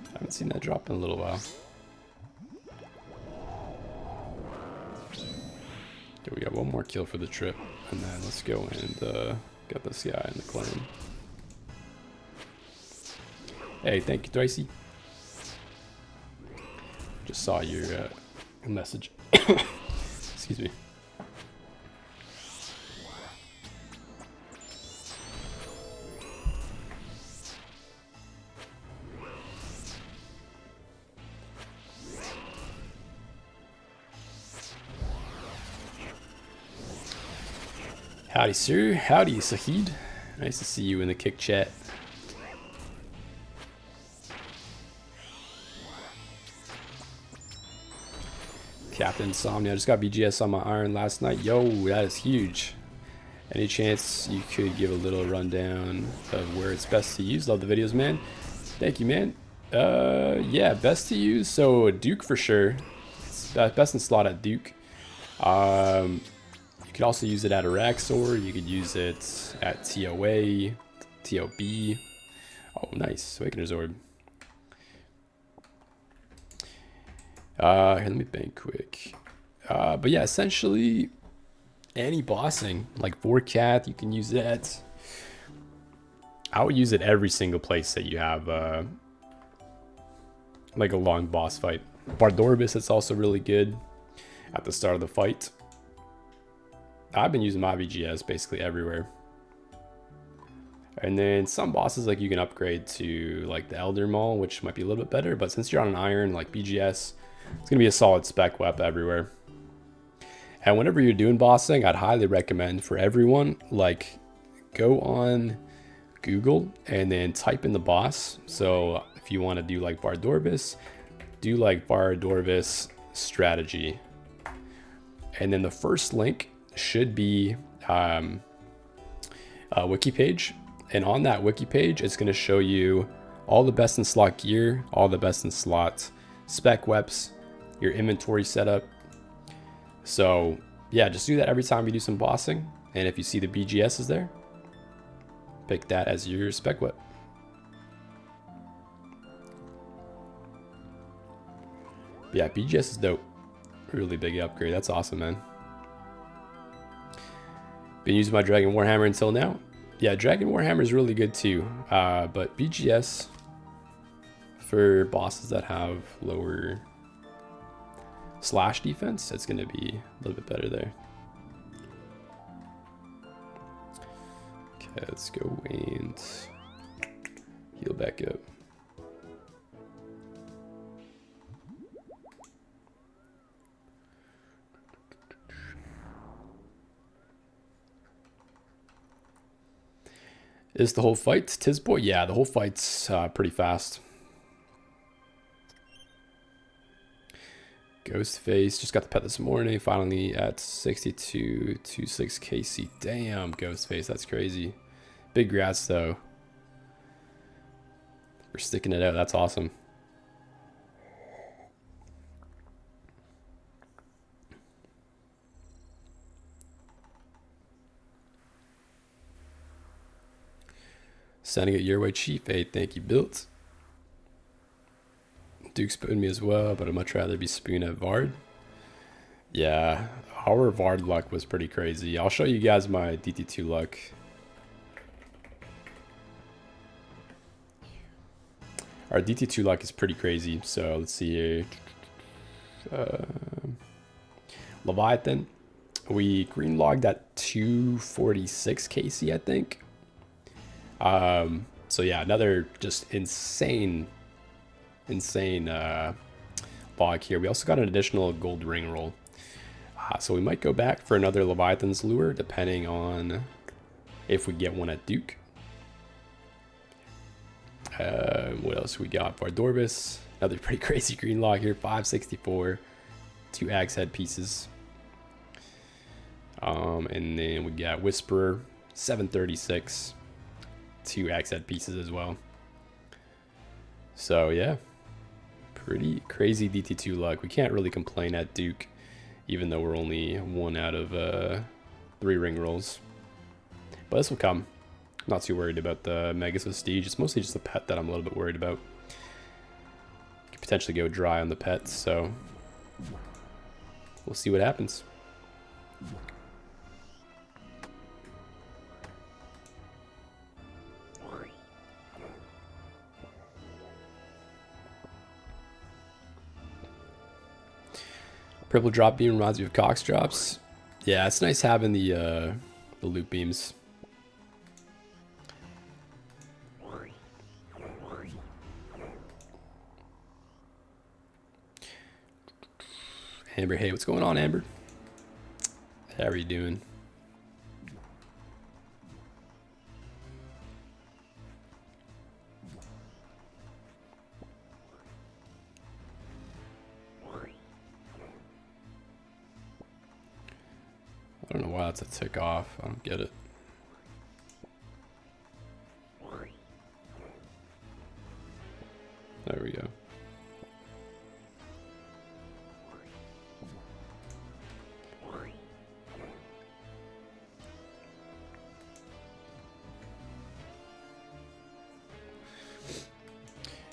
I haven't seen that drop in a little while. Okay, we got 1 more kill for the trip, and then let's go and get this guy in the clan. Hey, thank you, Tracy. Just saw your message. Excuse me. Howdy, sir. Howdy, Sahid. Nice to see you in the kick chat. Captain Insomnia, I just got BGS on my iron last night. Yo, that is huge. Any chance you could give a little rundown of where it's best to use? Love the videos, man. Thank you, man. Yeah, best to use. So Duke for sure. It's best in slot at Duke. You could also use it at Araxor. You could use it at TOA, TOB. Oh, nice. Awakener's Orb. Here, let me bank quick. But yeah, essentially any bossing, like Vorkath, you can use that. I would use it every single place that you have like a long boss fight. Bardorbis, it's also really good at the start of the fight. I've been using my VGS basically everywhere. And then some bosses, like you can upgrade to like the Elder Maul, which might be a little bit better, but since you're on an iron, like BGS, it's gonna be a solid spec wep everywhere. And whenever you're doing bossing, I'd highly recommend for everyone, like go on Google and then type in the boss. So if you want to do like Bardorbis, do like Bardorbis strategy. And then the first link should be a wiki page. And on that wiki page, it's gonna show you all the best in slot gear, all the best in slot spec weps, your inventory setup. So yeah, just do that every time you do some bossing. And if you see the BGS is there, pick that as your spec wep. Yeah, BGS is dope. Really big upgrade. That's awesome, man. Been using my Dragon Warhammer until now. Yeah, Dragon Warhammer is really good too. But BGS for bosses that have lower slash defense, it's gonna be a little bit better there. Okay, let's go and heal back up. Is the whole fight Tizboy? Yeah, the whole fight's pretty fast. Ghostface, just got the pet this morning, finally at 62.26 KC. Damn, Ghostface, that's crazy. Big grats though for sticking it out. That's awesome. Sending it your way, Chief. Hey, thank you, Built. Duke spooned me as well, but I'd much rather be spooned at Vard. Yeah, our Vard luck was pretty crazy. I'll show you guys my DT2 luck. Our DT2 luck is pretty crazy. So let's see here. Leviathan. We green logged at 246 KC, I think. So yeah, another just insane log here. We also got an additional gold ring roll. So we might go back for another Leviathan's Lure, depending on if we get one at Duke. What else we got? Vardorvis, another pretty crazy green log here, 564, 2 axe head pieces. And then we got Whisperer, 736. 2 axe head pieces as well. So yeah, pretty crazy DT2 luck. We can't really complain at Duke, even though we're only 1 out of 3 ring rolls. But this will come. I'm not too worried about the Mega Vistige. It's mostly just the pet that I'm a little bit worried about. Could potentially go dry on the pets, so we'll see what happens. Purple drop beam reminds me of Cox drops. Yeah, it's nice having the loop beams. Amber, hey, what's going on, Amber? How are you doing? I don't know why that's a tick off. I don't get it. There we go.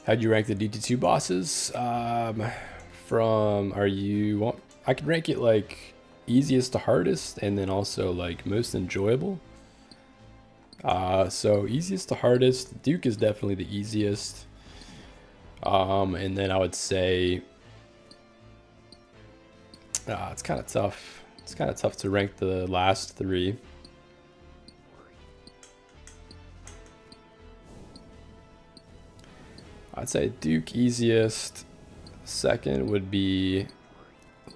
How'd you rank the DT2 bosses? I could rank it like easiest to hardest, and then also like most enjoyable. So easiest to hardest, Duke is definitely the easiest. And then I would say it's kind of tough. It's kind of tough to rank the last 3. I'd say Duke easiest. Second would be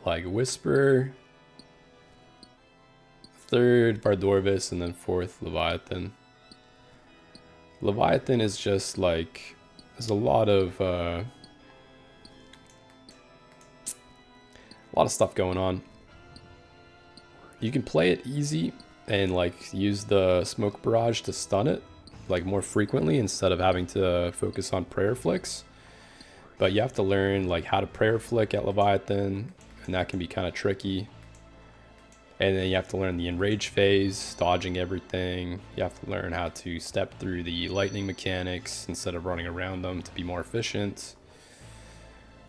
like Whisperer. Third, Vardorvis, and then 4th, Leviathan. Leviathan is just like, there's a lot of stuff going on. You can play it easy and like use the smoke barrage to stun it like more frequently instead of having to focus on prayer flicks. But you have to learn like how to prayer flick at Leviathan, and that can be kind of tricky. And then you have to learn the enrage phase, dodging everything. You have to learn how to step through the lightning mechanics instead of running around them to be more efficient.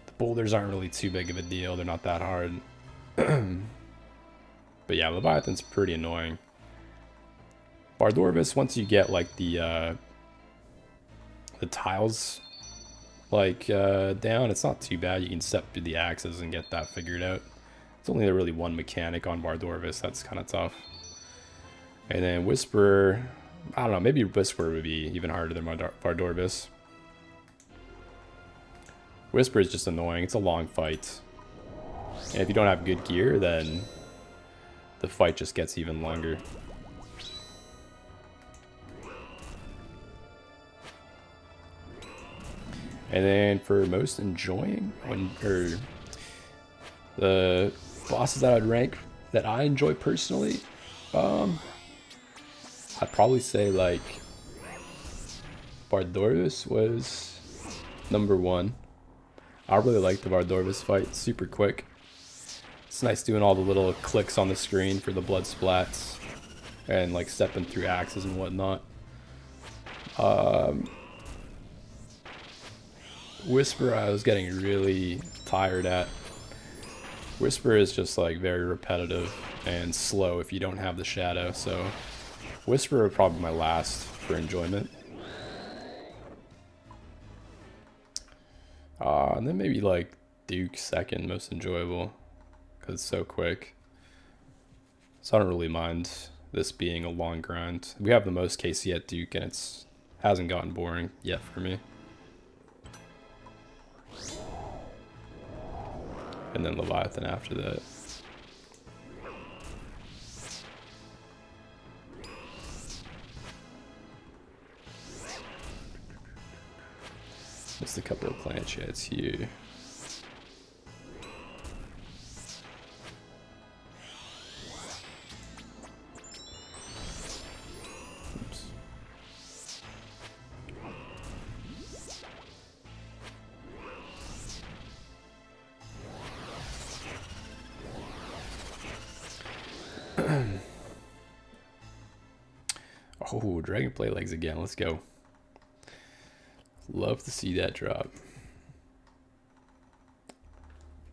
The boulders aren't really too big of a deal. They're not that hard. But yeah, Leviathan's pretty annoying. Bardorvis, once you get like the tiles like down, it's not too bad. You can step through the axes and get that figured out. It's only really one mechanic on Bardorvis that's kind of tough. And then Whisperer, I don't know, maybe Whisperer would be even harder than Bardorvis. Whisperer is just annoying. It's a long fight. And if you don't have good gear, then the fight just gets even longer. And then for most enjoying, the bosses that I'd rank that I enjoy personally, I'd probably say like Bardorvis was number one. I really like the Bardorvis fight, super quick. It's nice doing all the little clicks on the screen for the blood splats and like stepping through axes and whatnot. Whisper I was getting really tired at. Whisper is just like very repetitive and slow if you don't have the shadow, so Whisper would probably be my last for enjoyment. And then maybe like Duke second most enjoyable because it's so quick. So I don't really mind this being a long grind. We have the most KC at Duke and it's hasn't gotten boring yet for me. And then Leviathan after that. Just a couple of planchettes here. Oops. Oh, Dragonplay legs again. Let's go. Love to see that drop.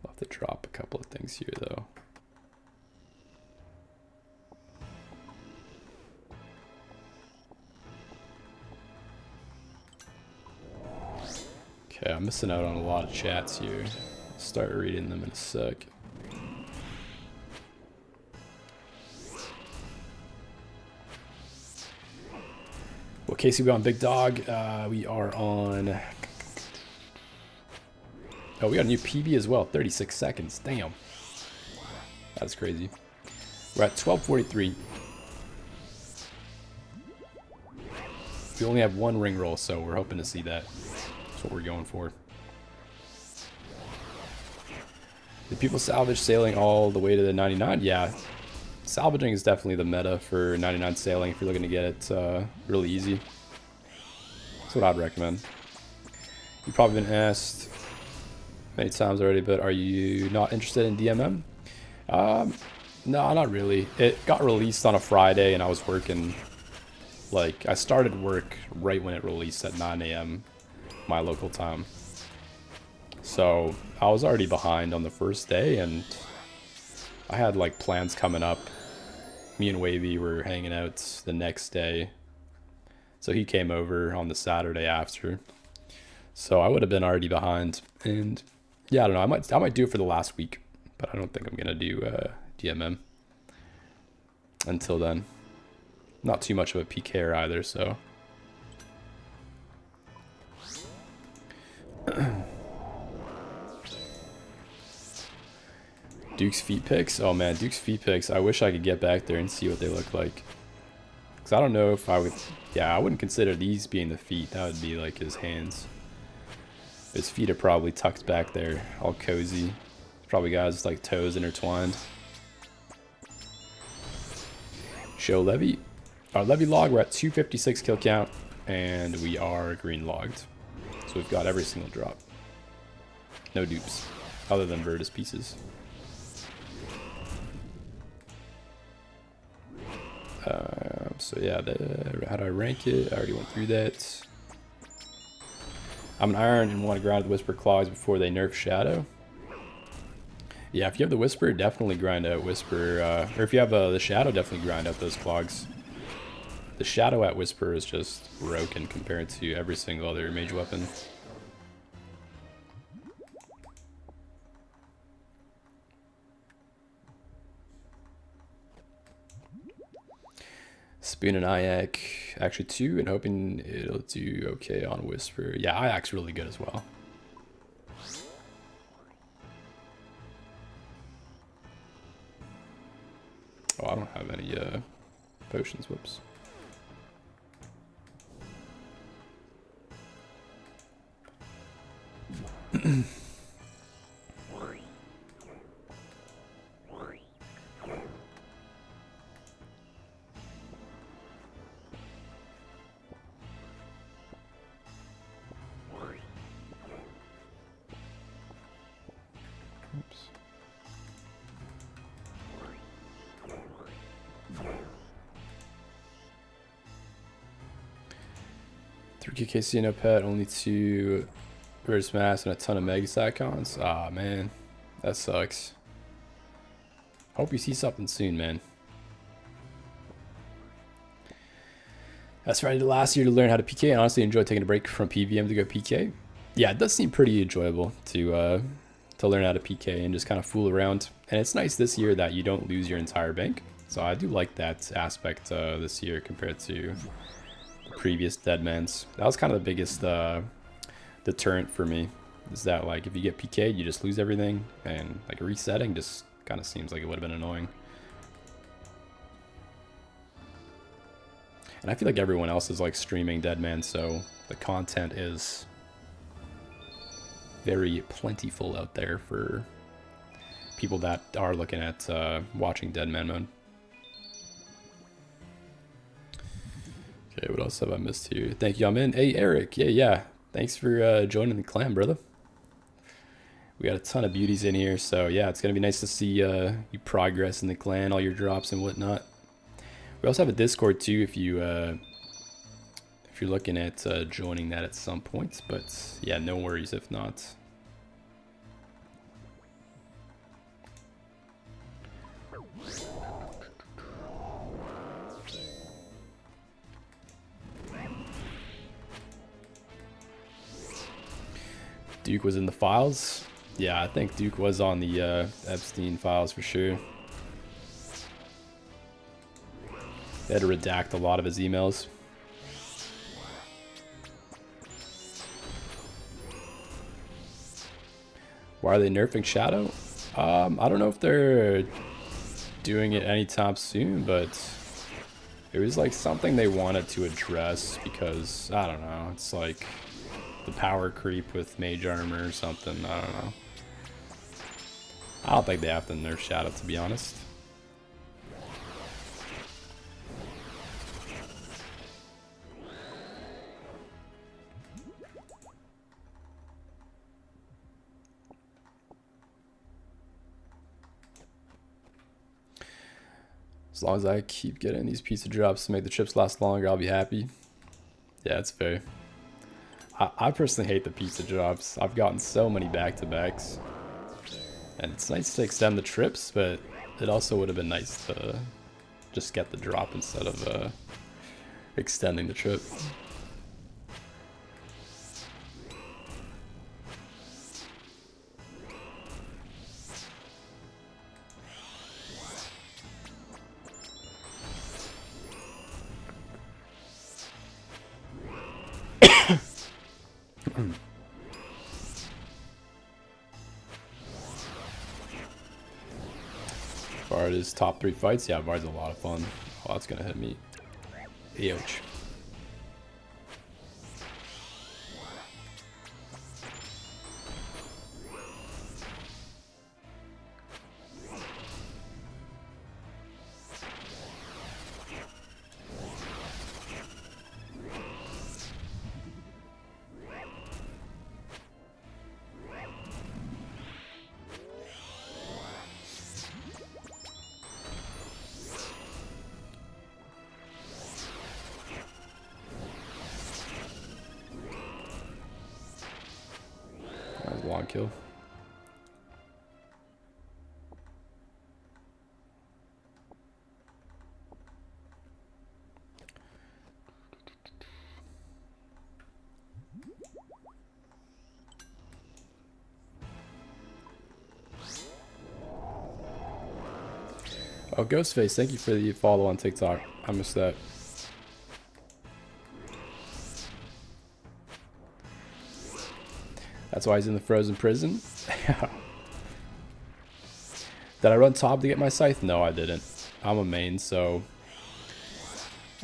Love to drop a couple of things here, though. Okay, I'm missing out on a lot of chats here. I'll start reading them in a sec. What case we on, Big Dog? We are on... Oh, we got a new PB as well. 36 seconds. Damn. That's crazy. We're at 12:43. We only have one ring roll, so we're hoping to see that. That's what we're going for. Did people salvage sailing all the way to the 99? Yeah. Salvaging is definitely the meta for 99 sailing if you're looking to get it really easy. That's what I'd recommend. You've probably been asked many times already, but are you not interested in DMM? No, not really. It got released on a Friday and I was working, like, I started work right when it released at 9 AM my local time. So I was already behind on the first day and I had like plans coming up. Me and Wavy were hanging out the next day. So he came over on the Saturday after. So I would have been already behind. And yeah, I don't know. I might do it for the last week, but I don't think I'm gonna do DMM until then. Not too much of a PKer either, so. Duke's feet pics? Oh man, Duke's feet pics. I wish I could get back there and see what they look like. Because I don't know if I would... Yeah, I wouldn't consider these being the feet. That would be like his hands. His feet are probably tucked back there, all cozy. Probably got his like toes intertwined. Show Levy. Our Levy log, we're at 256 kill count. And we are green logged. So we've got every single drop. No dupes, other than Virtus pieces. So yeah, how do I rank it? I already went through that. I'm an Iron and want to grind the Whisper Claws before they nerf Shadow. Yeah, if you have the Whisper, definitely grind out Whisper. Or if you have the Shadow, definitely grind out those Clogs. The Shadow at Whisper is just broken compared to every single other mage weapon. Spoon and Iac, actually 2, and hoping it'll do okay on Whisper. Yeah, Iac's really good as well. Oh, I don't have any potions, whoops. Oops. 3k casino pet, only 2 Virtus Mass and a ton of Megas icons. Ah, man. That sucks. Hope you see something soon, man. That's right. Last year to learn how to PK. I honestly enjoyed taking a break from PVM to go PK. Yeah, it does seem pretty enjoyable to learn how to PK and just kind of fool around. And it's nice this year that you don't lose your entire bank. So I do like that aspect this year compared to the previous Deadmans. That was kind of the biggest deterrent for me. Is that like if you get PK'd, you just lose everything, and like resetting just kind of seems like it would have been annoying. And I feel like everyone else is like streaming Deadman, so the content is very plentiful out there for people that are looking at watching Deadman mode. Okay, what else have I missed here? Thank you, I'm in. Hey, Eric. Yeah. Thanks for joining the clan, brother. We got a ton of beauties in here, so yeah, it's gonna be nice to see you progress in the clan, all your drops and whatnot. We also have a Discord too, if you're looking at joining that at some point. But yeah, no worries if not. Duke was in the files. Yeah, I think Duke was on the Epstein files for sure. They had to redact a lot of his emails. Why are they nerfing Shadow? I don't know if they're doing it anytime soon, but it was like something they wanted to address because, I don't know, it's like the power creep with mage armor or something. I don't know. I don't think they have to nerf Shadow, to be honest. As long as I keep getting these pizza drops to make the trips last longer, I'll be happy. Yeah, it's fair. I personally hate the pizza drops. I've gotten so many back-to-backs. And it's nice to extend the trips, but it also would have been nice to just get the drop instead of extending the trip. Vard's top 3 fights? Yeah, Vard's a lot of fun. Oh, that's gonna hit me. Ouch. kill. Oh, Ghostface, thank you for the follow on TikTok. I missed that. That's why he's in the frozen prison. Did I run top to get my scythe? No, I didn't. I'm a main, so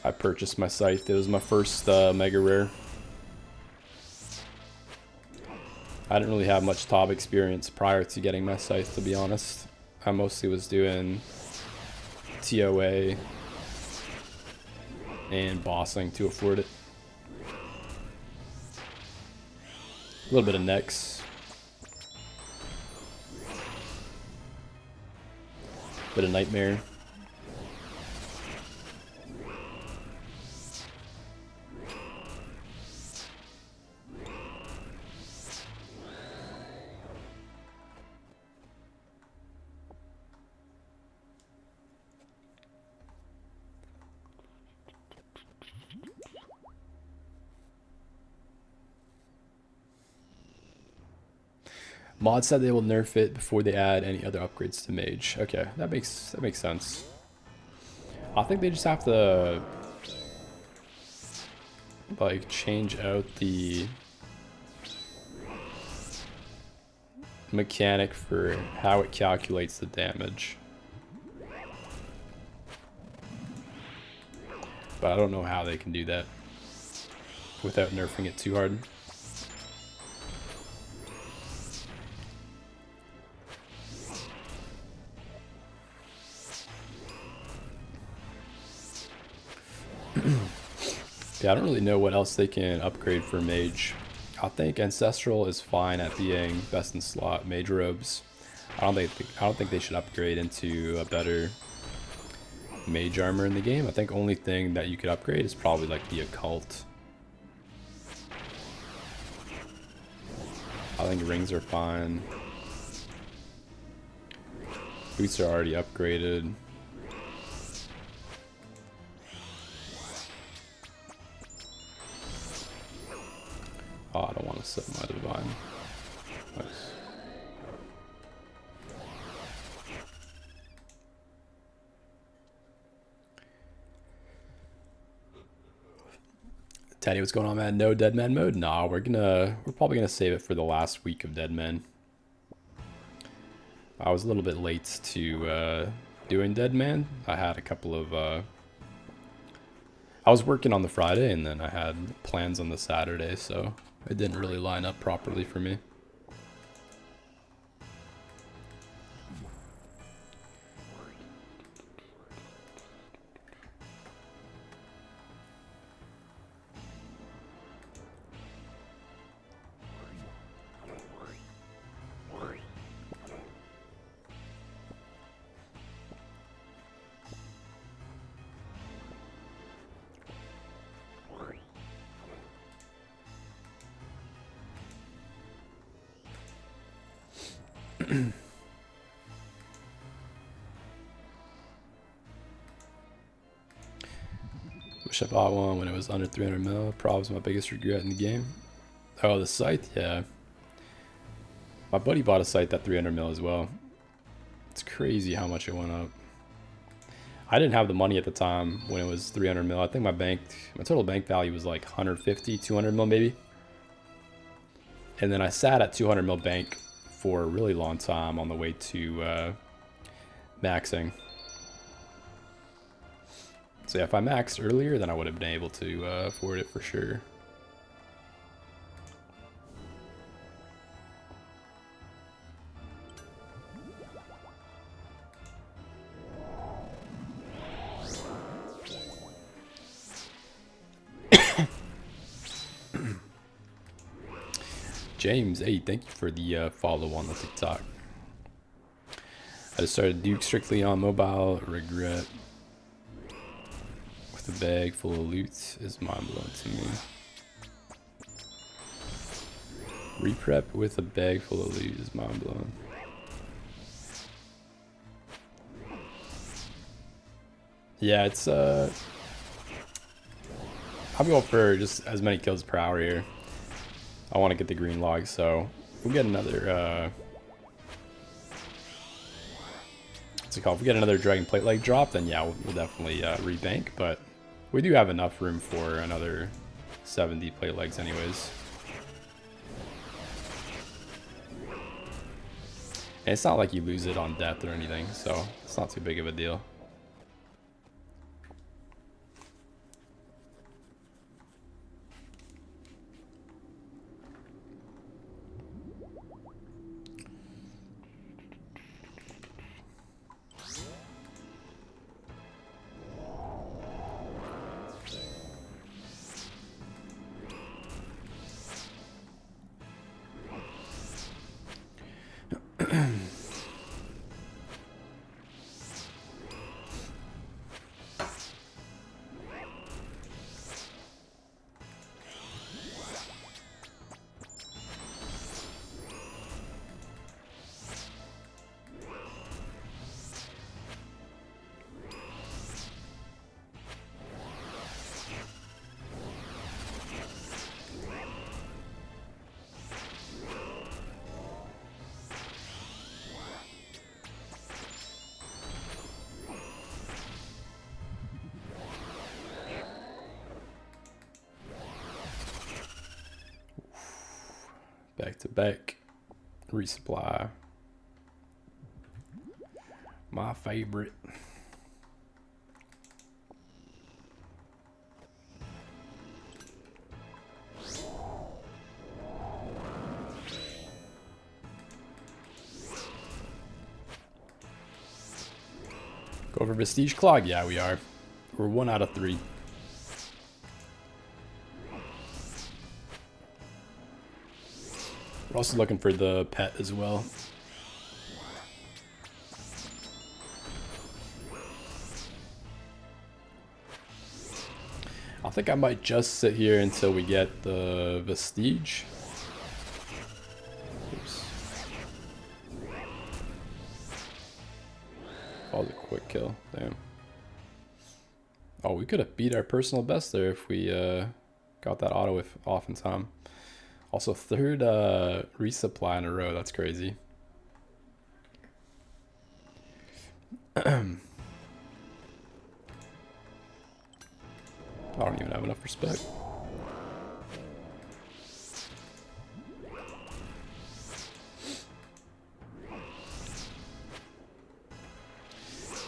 I purchased my scythe. It was my first mega rare. I didn't really have much top experience prior to getting my scythe, to be honest. I mostly was doing TOA and bossing to afford it. A little bit of Nex. Bit of Nightmare. Mod said they will nerf it before they add any other upgrades to Mage. Okay, that makes sense. I think they just have to like change out the mechanic for how it calculates the damage. But I don't know how they can do that without nerfing it too hard. Yeah, I don't really know what else they can upgrade for Mage. I think Ancestral is fine at being best in slot. Mage Robes, I don't think they should upgrade into a better Mage armor in the game. I think only thing that you could upgrade is probably like the Occult. I think rings are fine. Boots are already upgraded. Oh, I don't want to set my divine. Nice. Teddy, what's going on, man? No Dead Man mode? Nah, we're probably gonna save it for the last week of Dead Men. I was a little bit late to doing Dead Man. I had a couple of I was working on the Friday and then I had plans on the Saturday, so it didn't really line up properly for me. Wish I bought one when it was under 300 mil. Probably my biggest regret in the game. Oh, the scythe? Yeah. My buddy bought a scythe at 300 mil as well. It's crazy how much it went up. I didn't have the money at the time when it was 300 mil. I think my total bank value was like 150, 200 mil maybe. And then I sat at 200 mil bank for a really long time on the way to maxing. So yeah, if I maxed earlier, then I would have been able to afford it for sure. James, hey, thank you for the follow on the TikTok. I just started Duke strictly on mobile. Regret. With a bag full of loot is mind blowing to me. Reprep with a bag full of leaves is mind blowing. Yeah, it's I'm going for just as many kills per hour here. I want to get the green log, so we'll get another what's it called? If we get another dragon plate leg drop, then yeah, we'll definitely rebank, but we do have enough room for another 70 plate legs anyways. And it's not like you lose it on death or anything, so it's not too big of a deal. Back to back. Resupply. My favorite. Go for Vistige Clog? Yeah, we are. We're 1 out of 3. We're also looking for the pet as well. I think I might just sit here until we get the Vistige. Oops. Oh, the quick kill. Damn. Oh, we could have beat our personal best there if we got that auto off in time. Also, 3rd resupply in a row. That's crazy. I don't even have enough respect.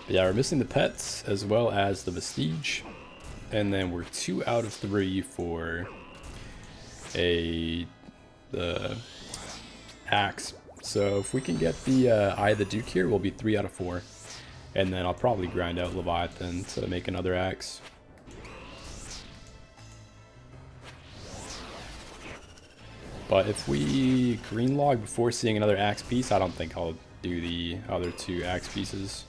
But yeah, we're missing the pets as well as the Vistige. And then we're 2 out of 3 for the axe. So if we can get the Eye of the Duke here, we'll be 3 out of 4. And then I'll probably grind out Leviathan to make another axe. But if we green log before seeing another axe piece, I don't think I'll do the other 2 axe pieces.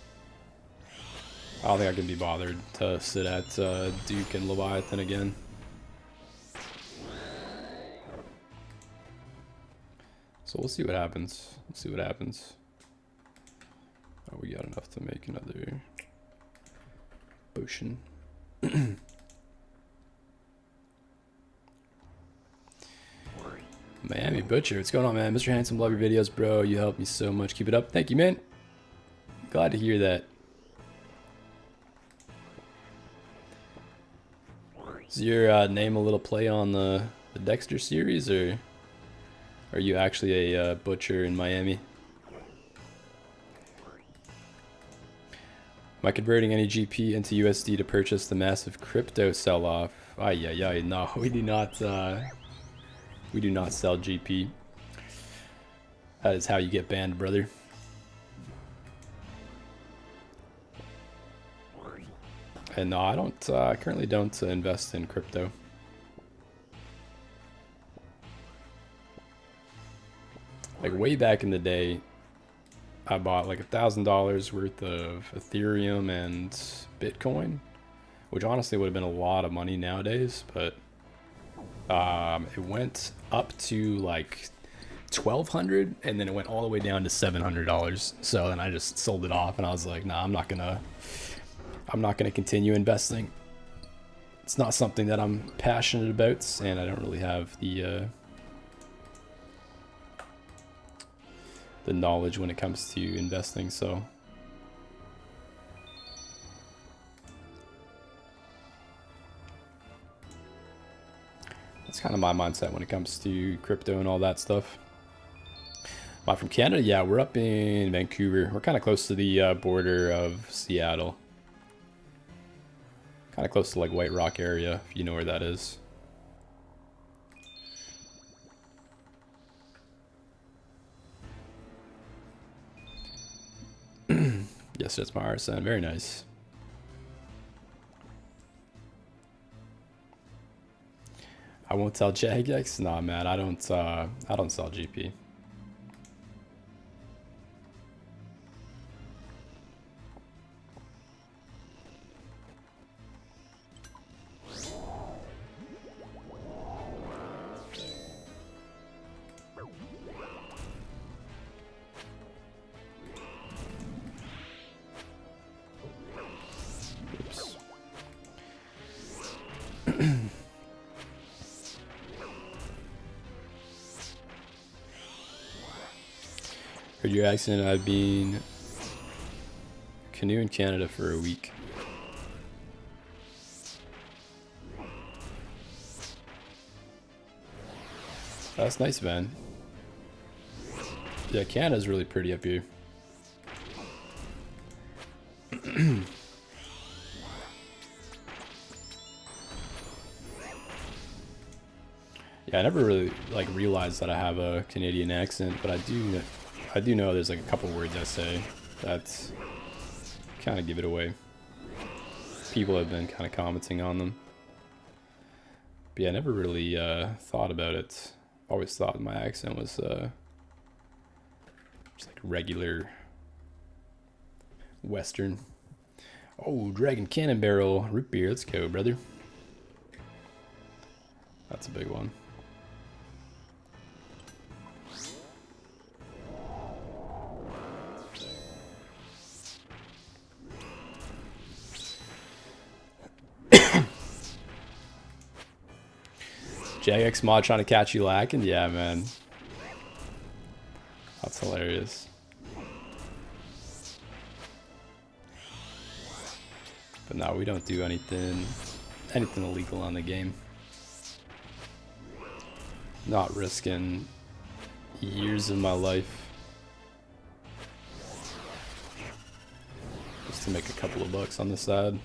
I don't think I can be bothered to sit at Duke and Leviathan again. So we'll see what happens. Let's see what happens. Oh, we got enough to make another potion. Miami Butcher, what's going on, man? Mr. Handsome, love your videos, bro. You help me so much. Keep it up. Thank you, man. Glad to hear that. Is your name a little play on the Dexter series, or are you actually a butcher in Miami? Am I converting any GP into USD to purchase the massive crypto sell-off? Ay, no, we do not sell GP. That is how you get banned, brother. And no, I don't. I currently don't invest in crypto. Like way back in the day, I bought like $1,000 worth of Ethereum and Bitcoin, which honestly would have been a lot of money nowadays. But it went up to like $1,200, and then it went all the way down to $700. So then I just sold it off, and I was like, nah, I'm not gonna continue investing. It's not something that I'm passionate about, and I don't really have the knowledge when it comes to investing. So that's kind of my mindset when it comes to crypto and all that stuff. Am I from Canada? Yeah, we're up in Vancouver. We're kind of close to the border of Seattle. Kind of close to like White Rock area, if you know where that is. Yes, that's my RSN. Very nice. I won't tell Jagex. Nah, man, I don't sell GP. Heard your accent. I've been canoeing in Canada for a week. That's nice, man. Yeah, Canada's really pretty up here. Yeah, I never really like realized that I have a Canadian accent, but I do know there's like a couple words I say that kind of give it away. People have been kind of commenting on them. But yeah, I never really thought about it. Always thought my accent was just like regular Western. Oh, Dragon Cannon Barrel root beer. Let's go, brother. That's a big one. JX mod trying to catch you lacking? Yeah, man. That's hilarious. But no, we don't do anything illegal on the game. Not risking years of my life just to make a couple of bucks on the side.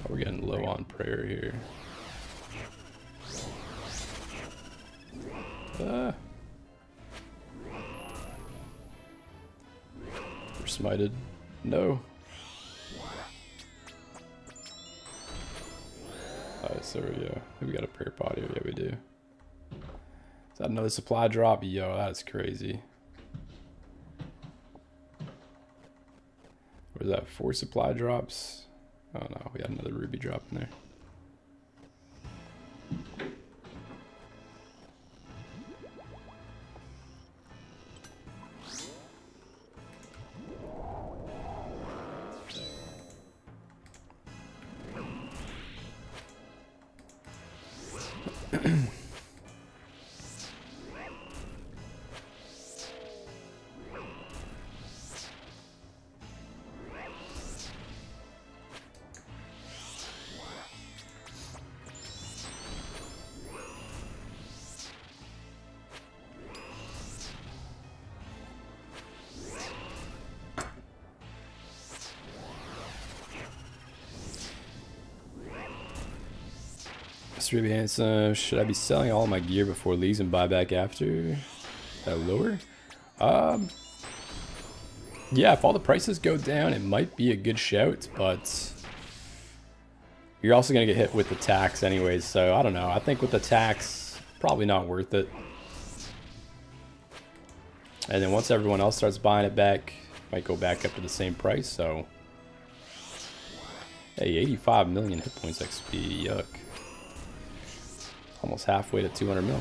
We're getting low on prayer here. We're smited. No. Alright, so we got a prayer pot here. Yeah, we do. Is that another supply drop? Yo, that's crazy. What is that? 4 supply drops? Oh no, we got another ruby drop in there. MrBabyHandsome, should I be selling all my gear before leagues and buy back after? Lower? Yeah, if all the prices go down, it might be a good shout, but you're also going to get hit with the tax anyways, so I don't know. I think with the tax, probably not worth it. And then once everyone else starts buying it back, Might go back up to the same price, so... Hey, 85 million hit points XP, yuck. Almost halfway to 200 mil.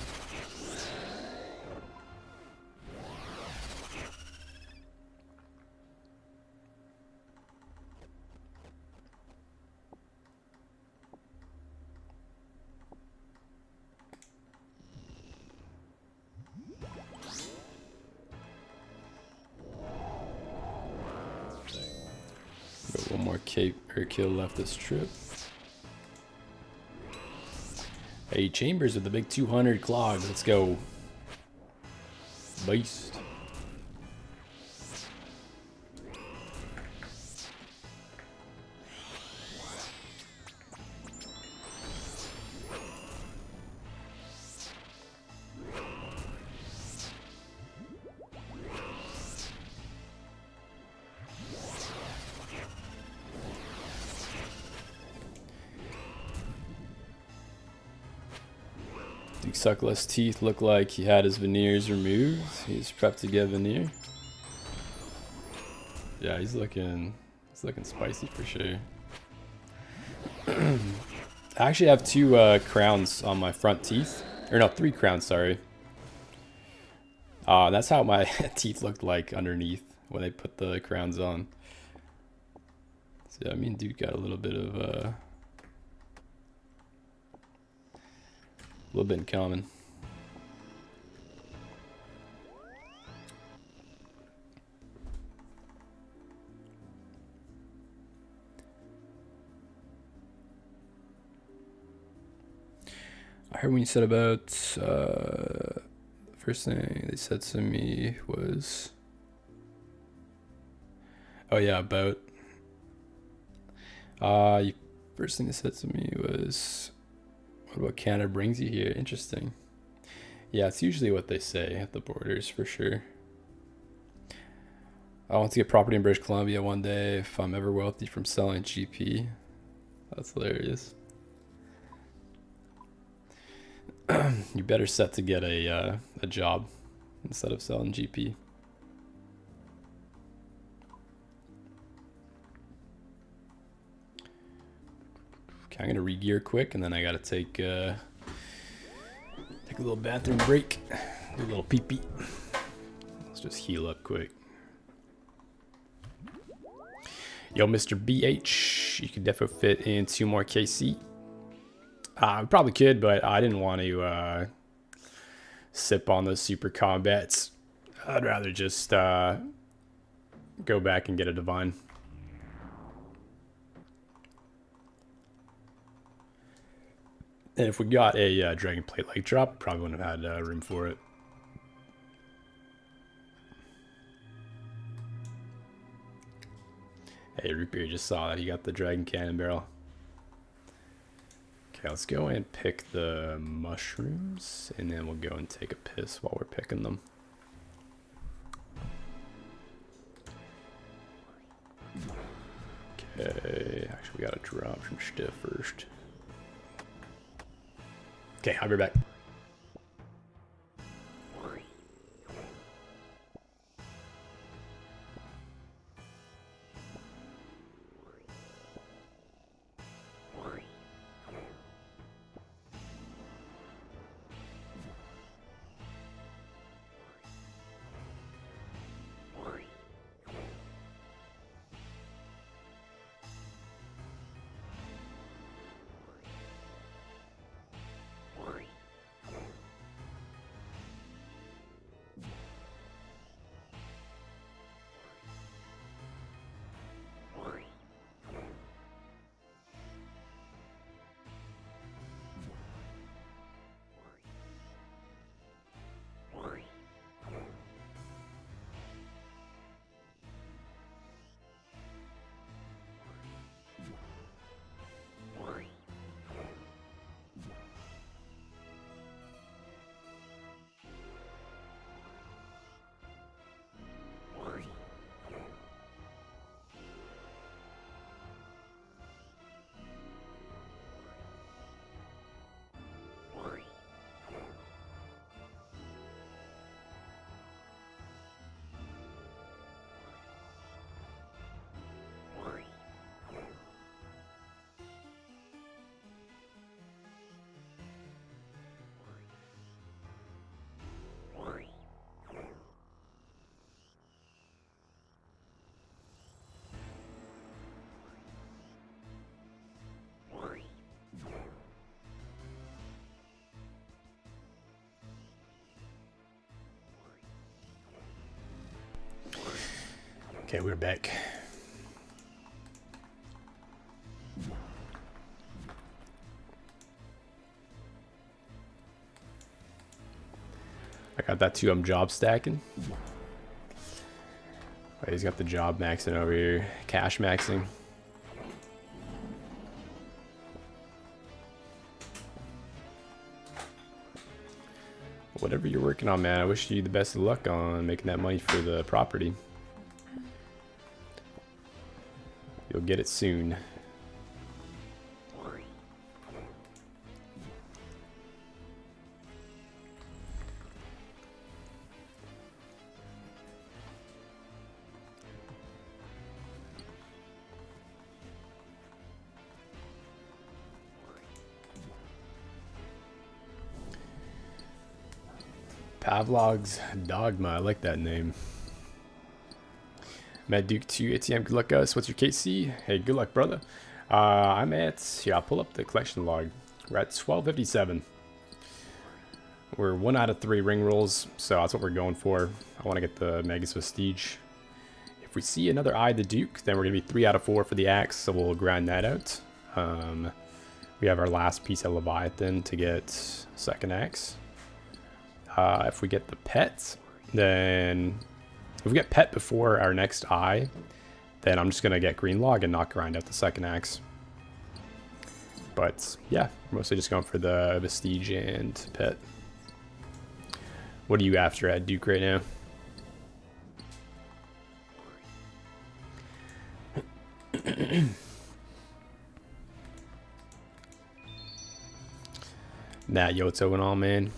Got one more cape or kill left this trip. Hey, Chambers with the big 200 clogs. Let's go. Beast. Duke Suckless teeth look like he had his veneers removed. He's prepped to get veneer. Yeah, he's looking spicy for sure. I actually have 2 crowns on my front teeth. Or no, 3 crowns, sorry. That's how my teeth looked like underneath when they put the crowns on. So yeah, me and Duke got a little bit in common. I heard when you said about the first thing they said to me was, oh yeah, about first thing they said to me was, what about Canada brings you here? Interesting. Yeah, it's usually what they say at the borders for sure. I want to get property in British Columbia one day if I'm ever wealthy from selling GP. That's hilarious. You're better set to get a job instead of selling GP. Okay, I'm gonna re-gear quick, and then I gotta take a little bathroom break, do a little pee-pee. Let's just heal up quick. Yo, MrBH, you could definitely fit in 2 more KC. I probably could, but I didn't want to sip on those super combats. I'd rather just go back and get a divine. And if we got a dragon plate like drop, probably wouldn't have had room for it. Hey, Root Beer just saw that he got the dragon cannon barrel. Okay, let's go and pick the mushrooms, and then we'll go and take a piss while we're picking them. Okay, actually we got a drop from Stiff first. Okay, I'll be back. Okay, we're back. I got that too. I'm job stacking. Oh, he's got the job maxing over here. Cash maxing. Whatever you're working on, man, I wish you the best of luck on making that money for the property. You'll get it soon. Pavlov's Dogma, I like that name. Mad Duke 2 ATM, good luck guys. What's your KC? Hey, good luck, brother. I'm at, yeah, I'll pull up the collection log. We're at 1257. We're 1 out of 3 ring rolls, so that's what we're going for. I want to get the Megas Vistige. If we see another Eye the Duke, then we're going to be 3 out of 4 for the axe, so we'll grind that out. We have our last piece of Leviathan to get second axe. If we get the pet, then if we get pet before our next eye, then I'm just going to get green log and not grind out the second axe. But yeah, we're mostly just going for the Vistige and pet. What are you after at Duke right now? Nah, yo, what's going on, man?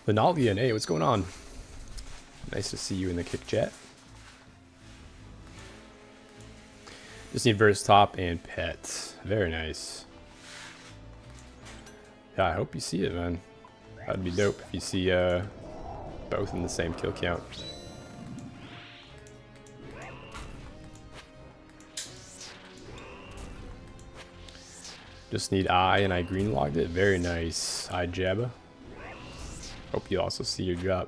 Linalian, hey, what's going on? Nice to see you in the kick chat. Just need verse top and pet. Very nice. Yeah, I hope you see it, man. That'd be dope if you see both in the same kill count. Just need eye, and I green logged it. Very nice. Eye Jabba. Hope you also see your drop.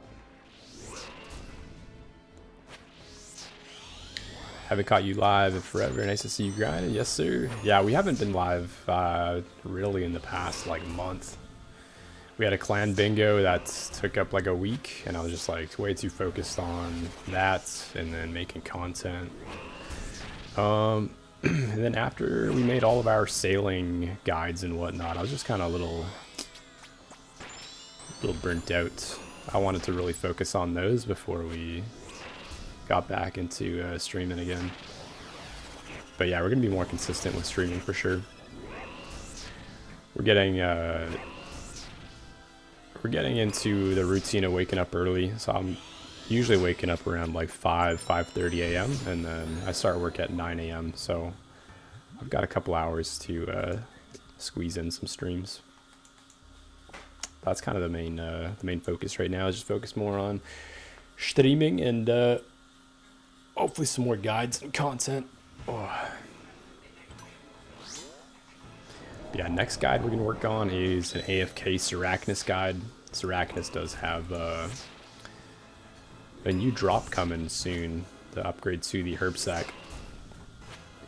Haven't caught you live in forever. Nice to see you grinding. Yes, sir. Yeah, we haven't been live really in the past like month. We had a clan bingo that took up like a week, and I was just like way too focused on that and then making content. And then after we made all of our sailing guides and whatnot, I was just kind of a little burnt out. I wanted to really focus on those before we got back into streaming again. But yeah, we're gonna be more consistent with streaming for sure. We're getting into the routine of waking up early, so I'm usually waking up around like 5:30 a.m. and then I start work at 9 a.m. so I've got a couple hours to squeeze in some streams. That's kind of the main focus right now, is just focus more on streaming and hopefully some more guides and content. Oh. Yeah, next guide we're going to work on is an AFK Seracnus guide. Seracnus does have a new drop coming soon, the upgrade to the herb sack.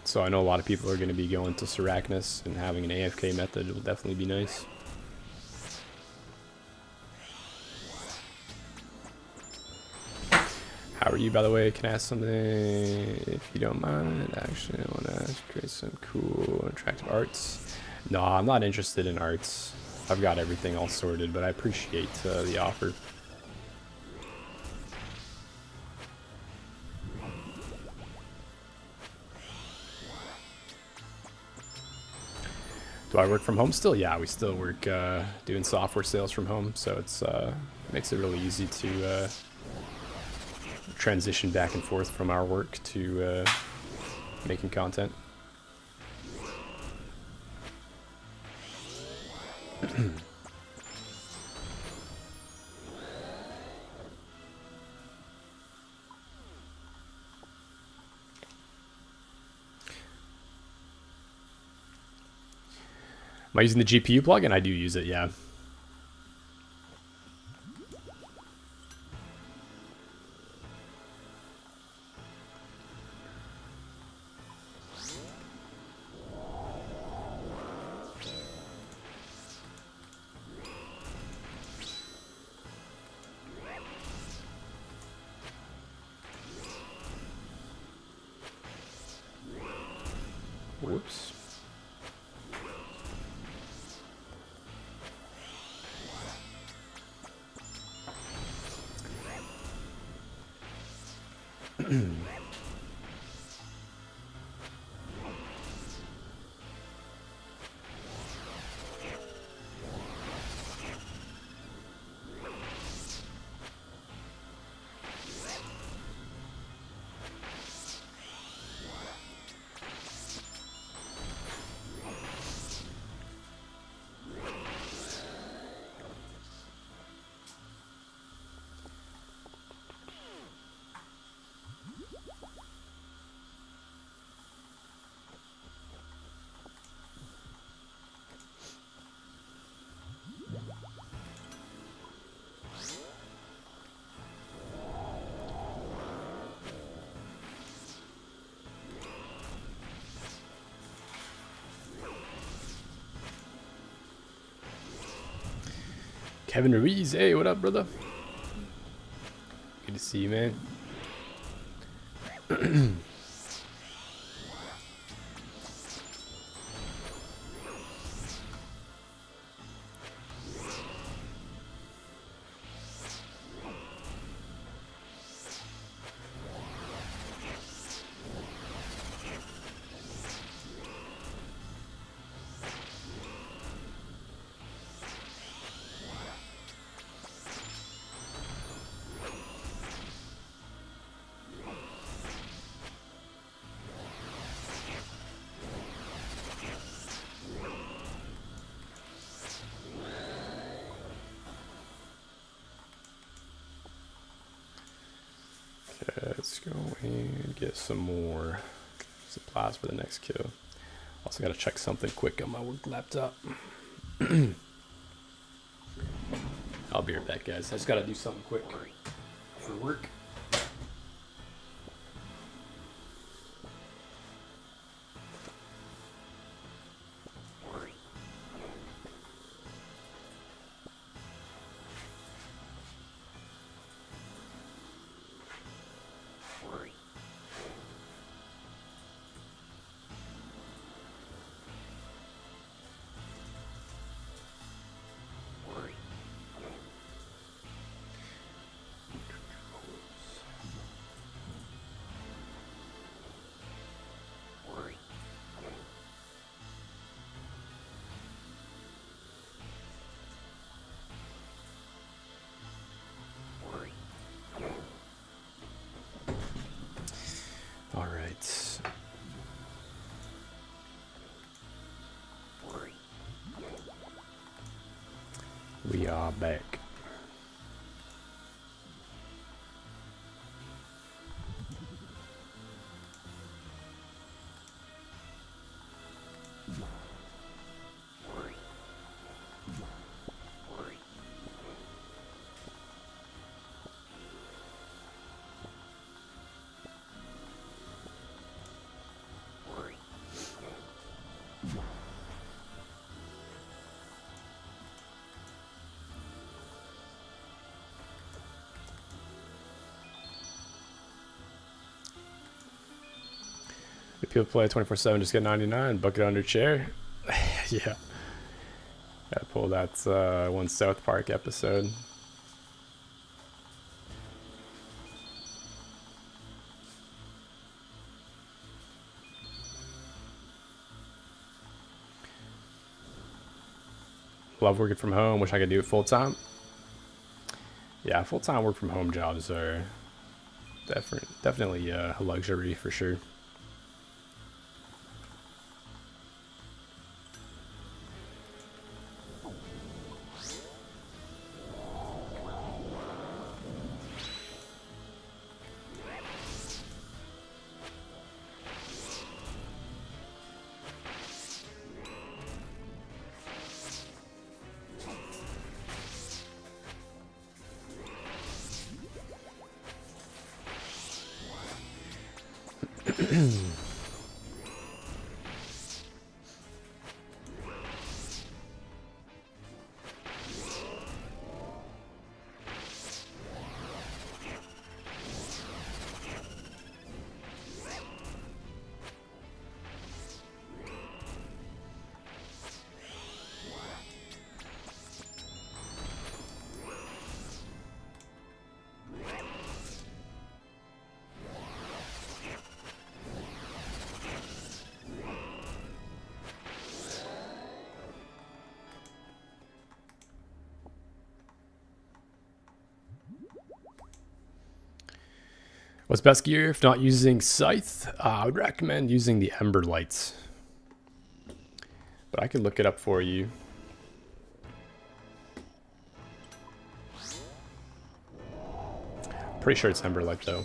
So I know a lot of people are going to be going to Sarachnis, and having an AFK method will definitely be nice. How are you, by the way? Can I ask something? If you don't mind, actually, I want to ask, create some cool, attractive arts. No, I'm not interested in arts. I've got everything all sorted, but I appreciate the offer. Do I work from home still? Yeah, we still work doing software sales from home, so it's makes it really easy to transition back and forth from our work to making content. Am I using the GPU plugin? I do use it, yeah. Whoops. Kevin Ruiz, hey, what up, brother? Good to see you, man. Let's go and get some more supplies for the next kill. Also got to check something quick on my work laptop. I'll be right back, guys. I just got to do something quick for work. All right. We are back. People play 24/7, just get 99, bucket under chair. Yeah. Gotta pull that one South Park episode. Love working from home. Wish I could do it full time. Yeah, full time work from home jobs are definitely a luxury for sure. What's best gear if not using Scythe? I would recommend using the Ember Lights. But I could look it up for you. Pretty sure it's Ember Light though.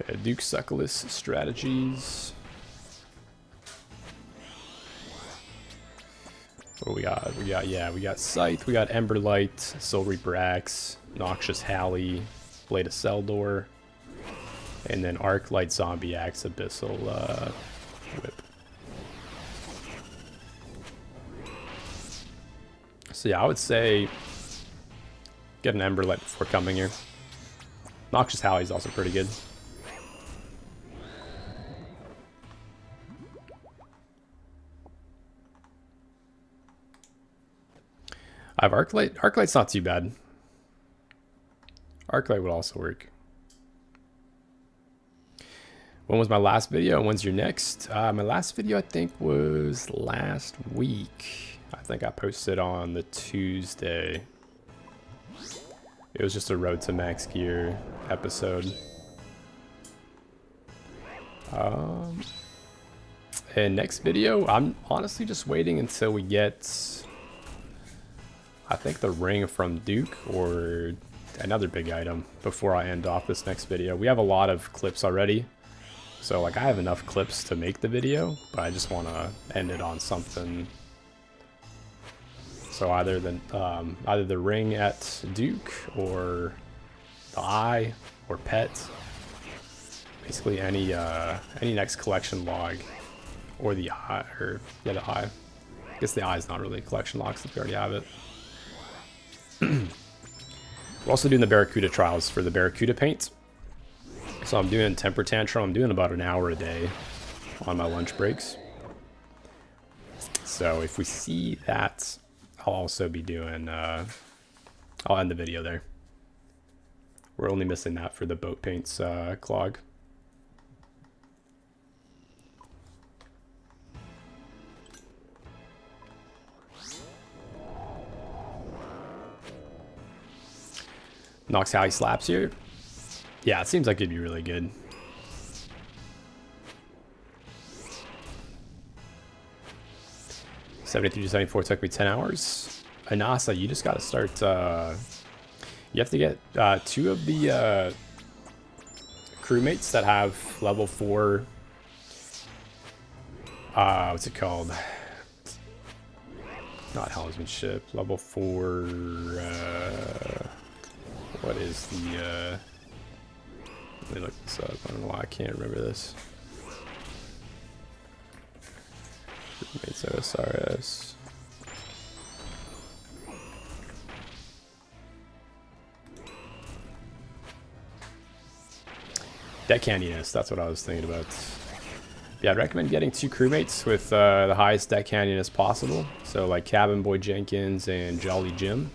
Okay, Duke Suckless strategies. What do we got? We got Scythe, we got Ember Light, Soul Reaper Axe, Noxious Halley, Blade of Seldor, and then Arc Light Zombie Axe, Abyssal Whip. So yeah, I would say get an Ember Light before coming here. Noxious Halley is also pretty good. I have Arc Light. Arc Light's not too bad. Arc Light would also work. When was my last video and when's your next? My last video I think was last week. I think I posted on the Tuesday. It was just a Road to Max Gear episode. And next video, I'm honestly just waiting until we get, I think, the ring from Duke or another big item before I end off this next video. We have a lot of clips already. So like I have enough clips to make the video, but I just want to end it on something. So either the ring at Duke or the eye or pet. Basically any next collection log or the eye, or yeah, the eye. I guess the eye is not really a collection log since we already have it. We're also doing the Barracuda trials for the Barracuda paint. So I'm doing Temper Tantrum. I'm doing about an hour a day on my lunch breaks. So if we see that, I'll also be doing, I'll end the video there. We're only missing that for the boat paints clog. Nox Halley slaps here. Yeah, it seems like it'd be really good. $73 to $74 took me 10 hours. Anasa, you just gotta start, you have to get 2 of the crewmates that have level 4, what's it called? Not helmsmanship, level 4, what is the, let me look this up. I don't know why I can't remember this. Crewmates OSRS. Deck handiness, that's what I was thinking about. Yeah, I'd recommend getting 2 crewmates with the highest deck handiness possible. So like Cabin Boy Jenkins and Jolly Jim.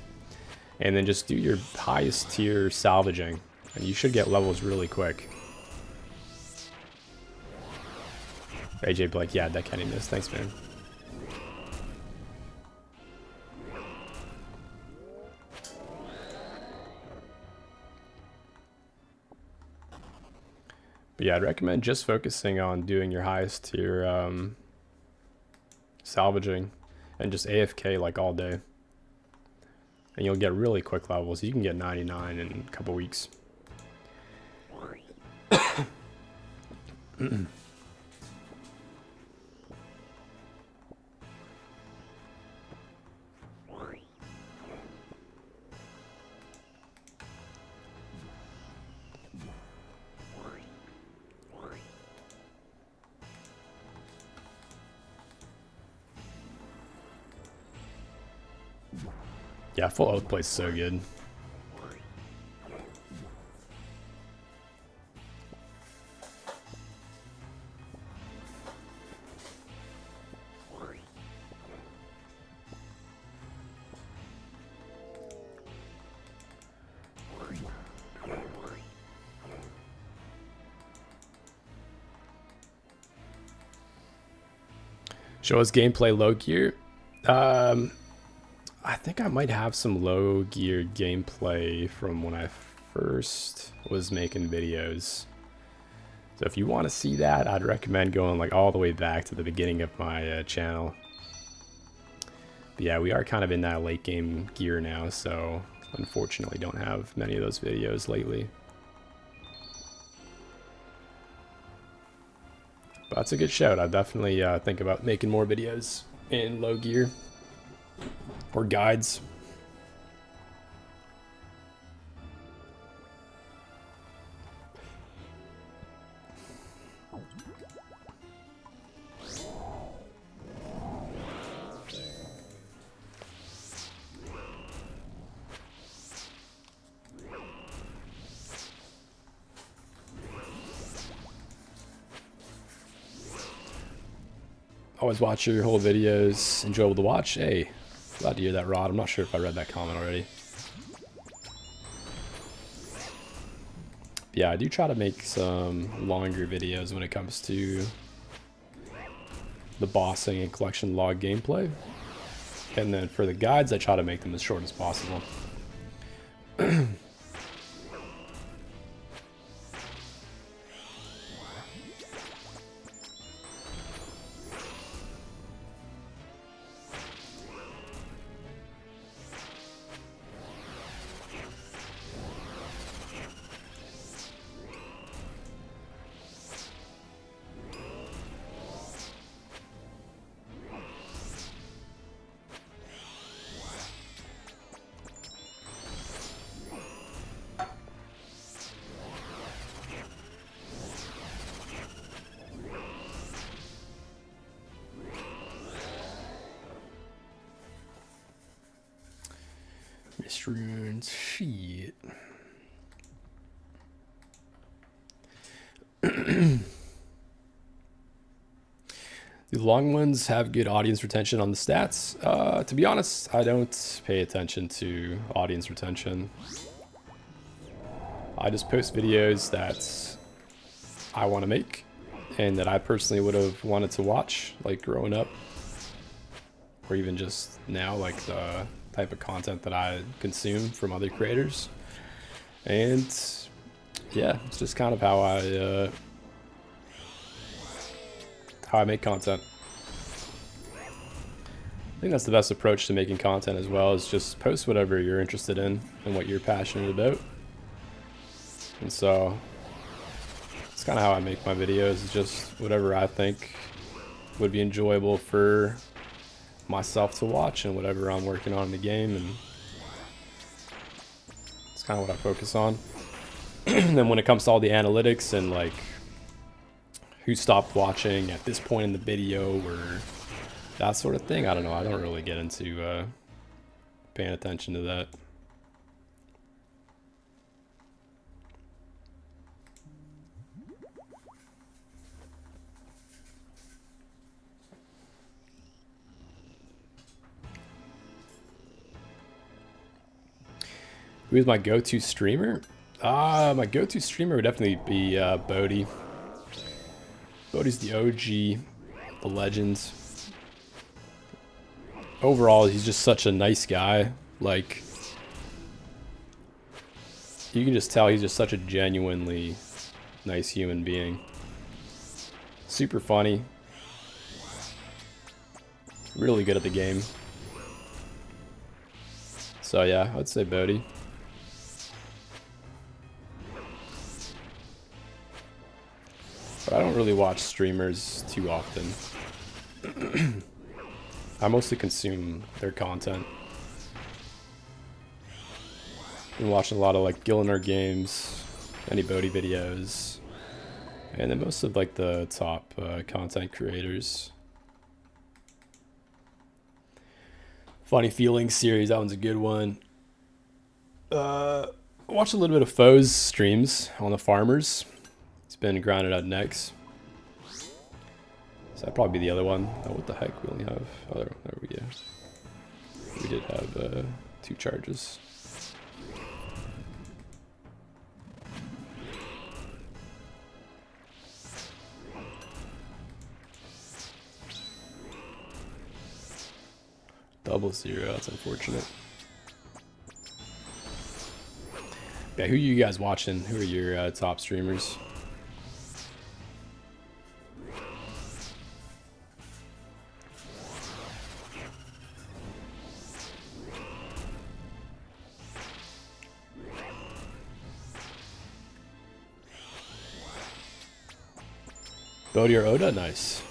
And then just do your highest tier salvaging. And you should get levels really quick. AJ Blake, yeah, deck handiness. Thanks, man. But yeah, I'd recommend just focusing on doing your highest tier salvaging and just AFK like all day. And you'll get really quick levels. You can get 99 in a couple weeks. Yeah, full oath play is so good. Show us gameplay low gear. I think I might have some low gear gameplay from when I first was making videos. So if you want to see that, I'd recommend going like all the way back to the beginning of my channel. But yeah, we are kind of in that late game gear now, so unfortunately don't have many of those videos lately. But that's a good shout. I definitely think about making more videos in low gear or guides. Always watch your whole videos. Enjoyable to watch. Hey, glad to hear that, Rod. I'm not sure if I read that comment already. Yeah, I do try to make some longer videos when it comes to the bossing and collection log gameplay. And then for the guides, I try to make them as short as possible. Runes, shit. The long ones have good audience retention on the stats. To be honest, I don't pay attention to audience retention. I just post videos that I want to make and that I personally would have wanted to watch, like growing up, or even just now, like the type of content that I consume from other creators. And yeah, it's just kind of how I make content. I think that's the best approach to making content as well, is just post whatever you're interested in and what you're passionate about. And so it's kind of how I make my videos, is just whatever I think would be enjoyable for myself to watch and whatever I'm working on in the game, and it's kind of what I focus on. And then when it comes to all the analytics and like who stopped watching at this point in the video, or that sort of thing. I don't know. I don't really get into paying attention to that. Who's my go-to streamer? My go-to streamer would definitely be Bodhi. Bodhi's the OG, the legend. Overall, he's just such a nice guy. Like, you can just tell he's just such a genuinely nice human being. Super funny. Really good at the game. So yeah, I'd say Bodhi. But I don't really watch streamers too often. I mostly consume their content. Been watching a lot of like Gillinar games, any Bodhi videos, and then most of like the top content creators. Funny Feelings series, that one's a good one. Watched a little bit of Foe's streams on the farmers. It's been grinded out next. So that'd probably be the other one. Oh, what the heck? We only have... Oh, there we go. We did have 2 charges. $0, that's unfortunate. Yeah, who are you guys watching? Who are your top streamers? Bodhi or Oda? Nice.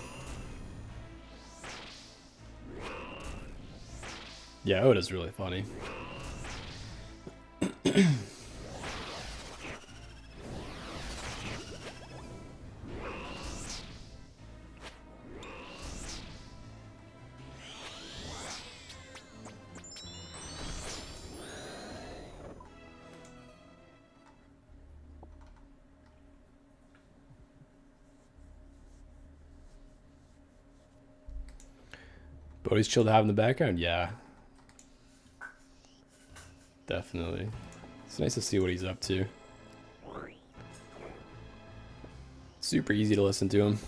Yeah, Oda's really funny. Bodhi's chill to have in the background? Yeah. Definitely. It's nice to see what he's up to. Super easy to listen to him.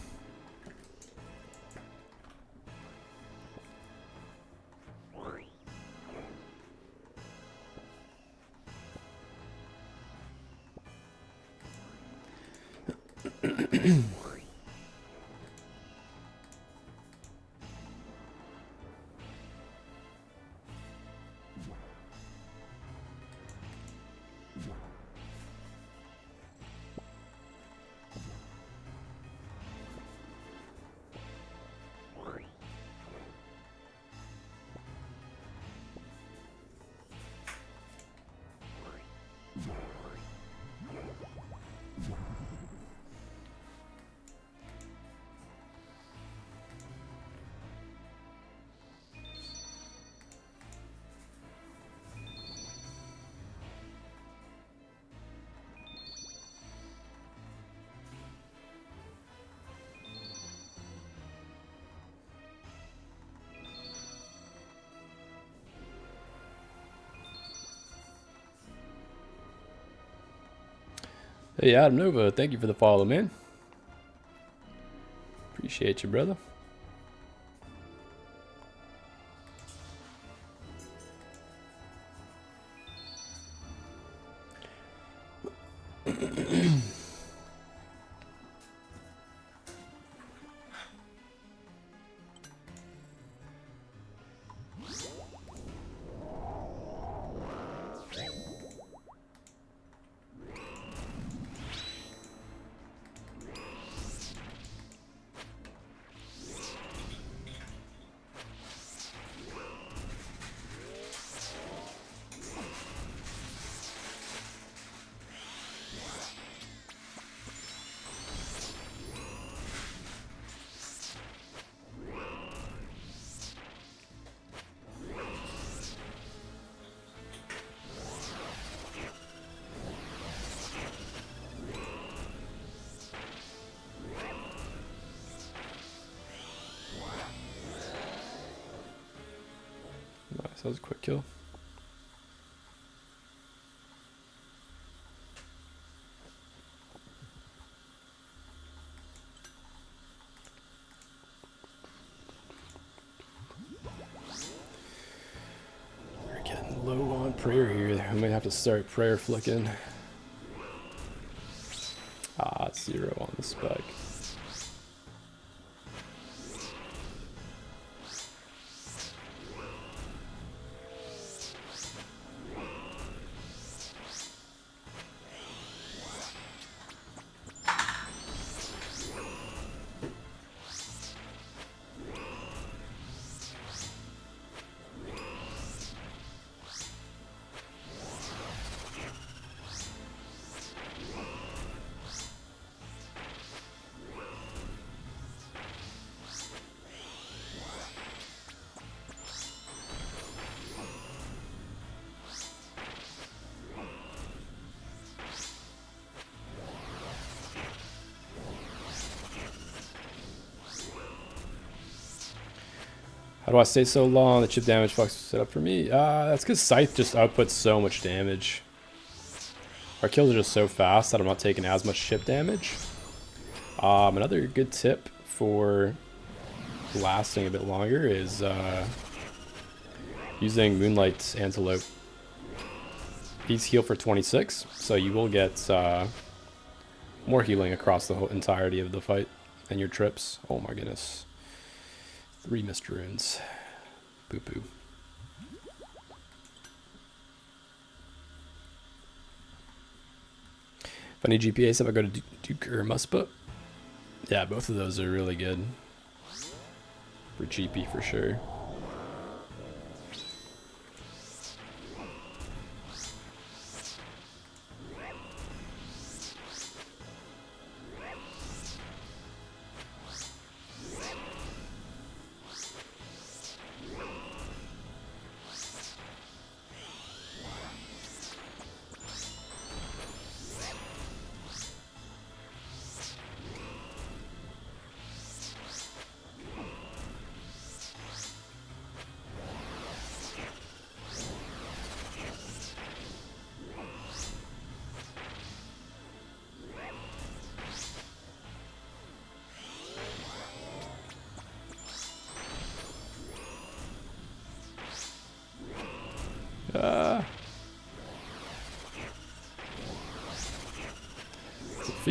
Hey, Adam Nova, thank you for the follow, man. Appreciate you, brother. that was a quick kill. We're getting low on prayer here. We might have to start prayer flicking. Ah, 0 on the spec. How do I stay so long? The chip damage fucks it up for me. That's because Scythe just outputs so much damage. Our kills are just so fast that I'm not taking as much chip damage. Another good tip for lasting a bit longer is using Moonlight's Antelope. These heal for 26, so you will get more healing across the whole entirety of the fight and your trips. Oh my goodness. 3 missed runes. Boo boo. If I need GPAs, if I go to Duke or Muspa. Yeah, both of those are really good. For GP for sure.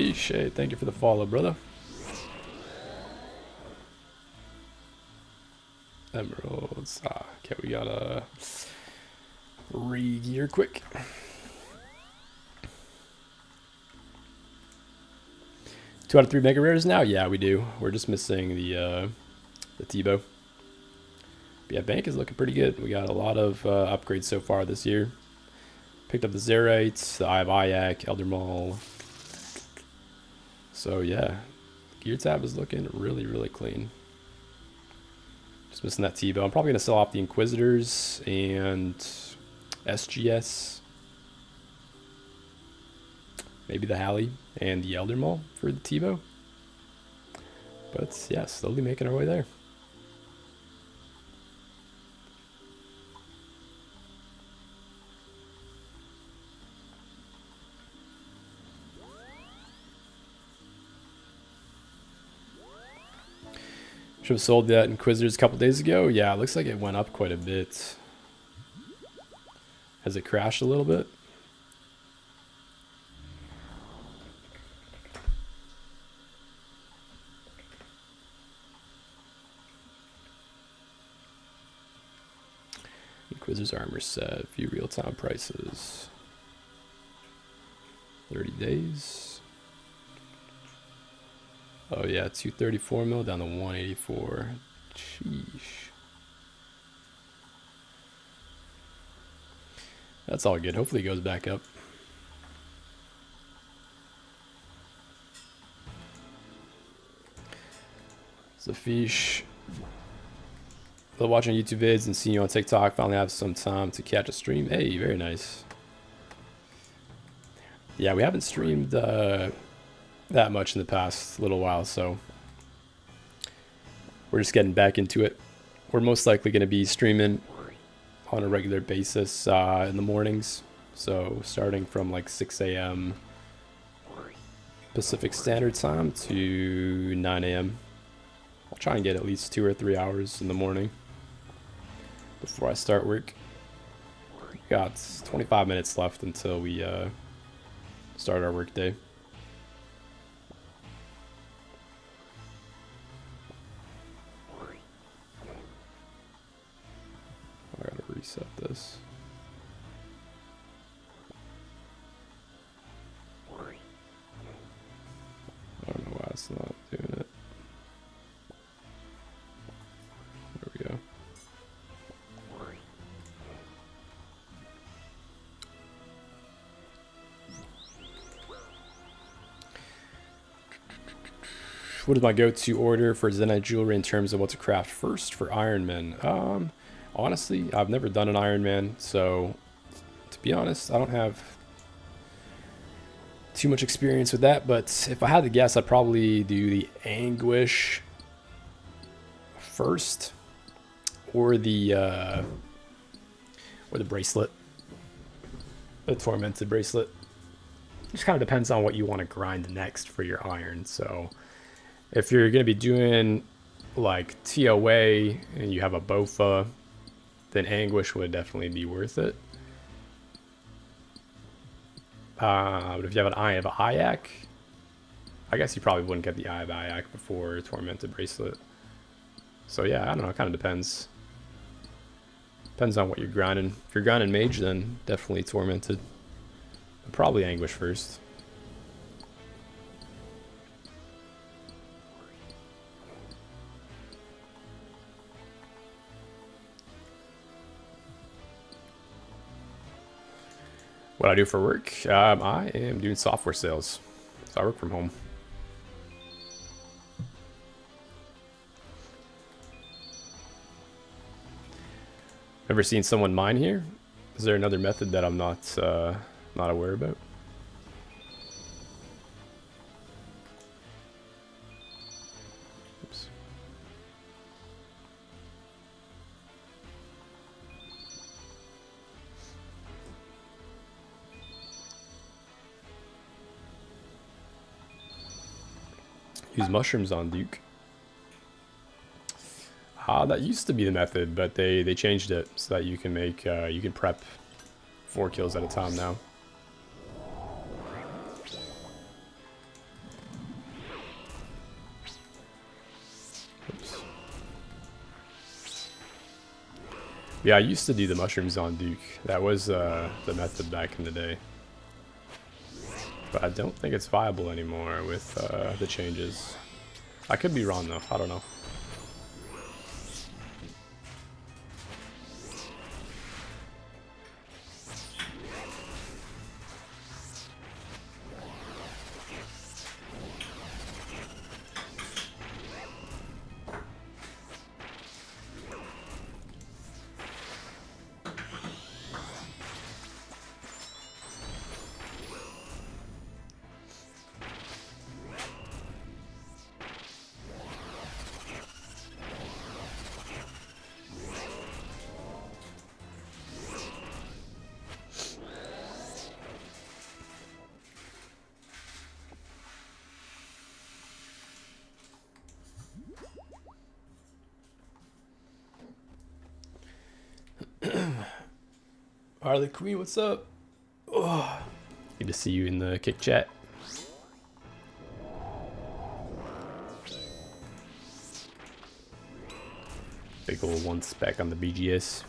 Vistige, hey, thank you for the follow, brother. Emeralds. Okay, we gotta re-gear quick. 2 out of 3 mega rares now? Yeah, we do. We're just missing the T-bow. But yeah, bank is looking pretty good. We got a lot of upgrades so far this year. Picked up the Zerites, the Eye of Ayak, Elder Maul. So yeah, gear tab is looking really, really clean. Just missing that T-bow. I'm probably going to sell off the Inquisitors and SGS. Maybe the Halley and the Elder Maul for the T-bow. But yeah, slowly making our way there. Should have sold that Inquisitors a couple days ago. Yeah, it looks like it went up quite a bit. Has it crashed a little bit? Inquisitor's armor set, few real-time prices. 30 days. Oh yeah, 234 mil down to 184. Sheesh. That's all good. Hopefully it goes back up. Zafish. Love watching YouTube vids and seeing you on TikTok. Finally have some time to catch a stream. Hey, very nice. Yeah, we haven't streamed that much in the past little while, so we're just getting back into it. We're most likely going to be streaming on a regular basis in the mornings. So starting from like 6 a.m. Pacific Standard Time to 9 a.m. I'll try and get at least 2 or 3 hours in the morning before I start work. Got 25 minutes left until we start our work day. I gotta reset this. I don't know why it's not doing it. There we go. What is my go-to order for Zenite jewelry in terms of what to craft first for Iron Man? Honestly, I've never done an Iron Man, so to be honest, I don't have too much experience with that. But if I had to guess, I'd probably do the Anguish first, or the bracelet, the Tormented bracelet. It just kind of depends on what you want to grind next for your iron. So if you're going to be doing like TOA and you have a BOFA, then Anguish would definitely be worth it. But if you have an Eye of Ayak, I guess you probably wouldn't get the Eye of Ayak before Tormented bracelet. So yeah, I don't know, it kind of depends. Depends on what you're grinding. If you're grinding Mage, then definitely Tormented. But probably Anguish first. What I do for work? I am doing software sales, so I work from home. Ever seen someone mine here? Is there another method that I'm not aware about? Oops. Use mushrooms on Duke. That used to be the method, but they changed it so that you can make you can prep 4 kills at a time now. Oops. Yeah, I used to do the mushrooms on Duke. That was the method back in the day. But I don't think it's viable anymore with the changes. I could be wrong though, I don't know. Harley Quinn, what's up? Oh, good to see you in the kick chat. Big ol' 1 spec on the BGS.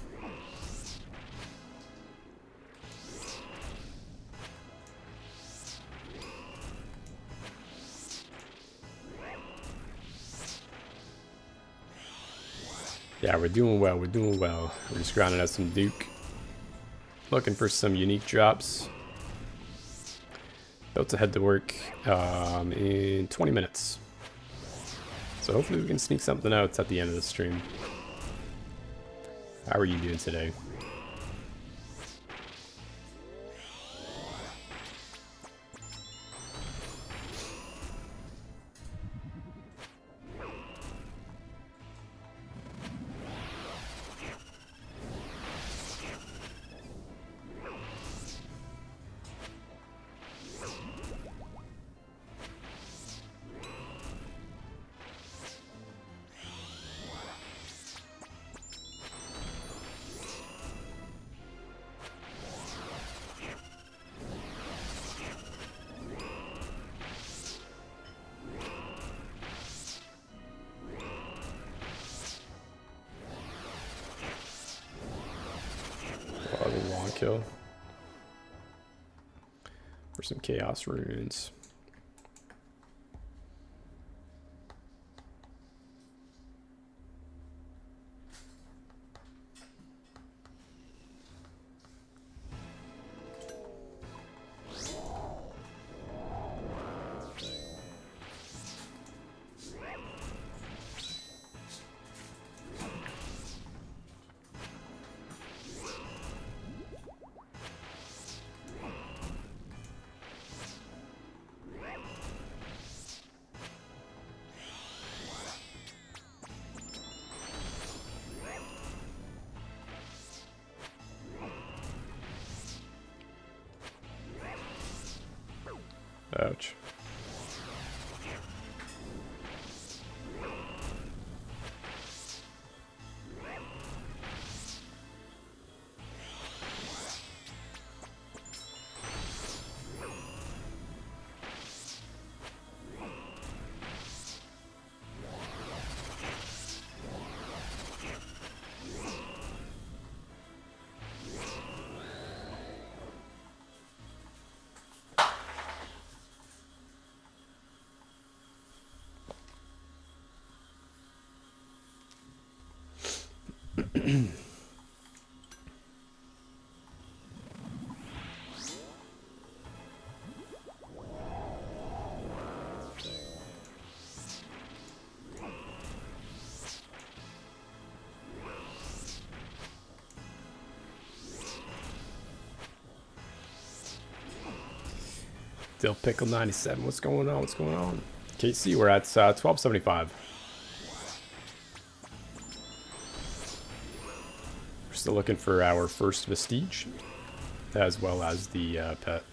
Yeah, we're doing well, we're doing well. We're just grinding out some Duke. Looking for some unique drops. About to head to work in 20 minutes. So hopefully we can sneak something out at the end of the stream. How are you doing today? kill. For some chaos runes. Ouch. Dill Pickle 97. What's going on? What's going on? KC, we're at 1275. We're still looking for our first Vistige, as well as the pet.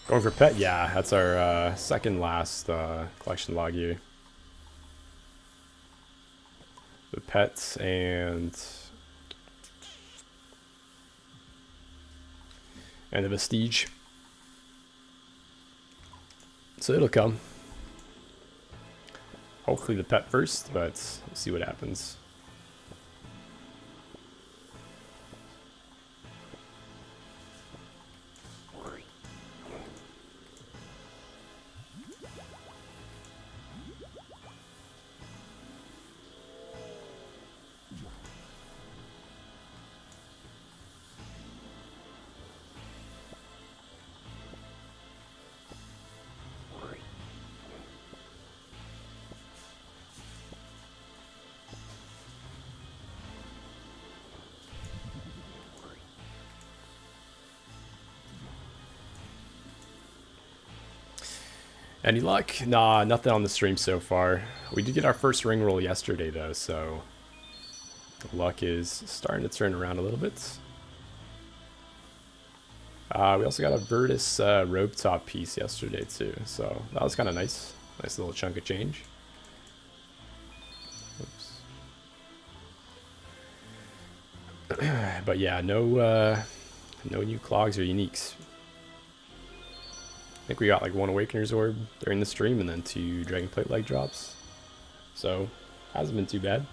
Going for pet? Yeah, that's our second last collection log here. The pets and the Vistige. So it'll come. Hopefully the pet first, but we'll see what happens. Any luck? Nah, nothing on the stream so far. We did get our first ring roll yesterday though, so luck is starting to turn around a little bit. We also got a Virtus robe top piece yesterday too, so that was kind of nice. Nice little chunk of change. Oops. But yeah, no new clogs or uniques. I think we got like one Awakener's Orb during the stream and then 2 Dragonplate leg drops. So, hasn't been too bad.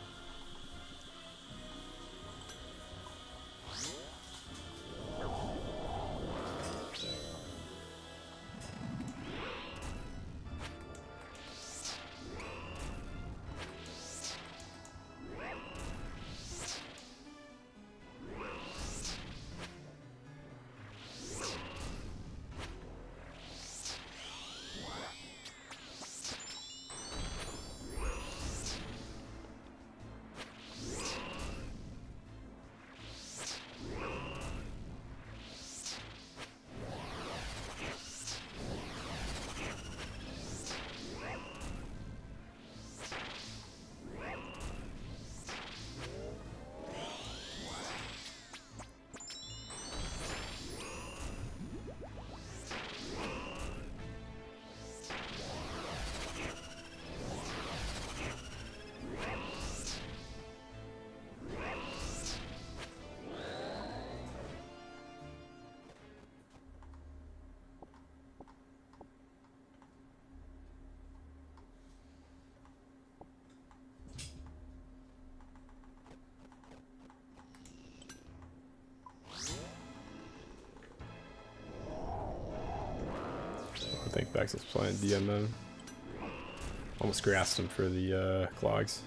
I think Bex is playing DM mode. Almost grasped him for the clogs.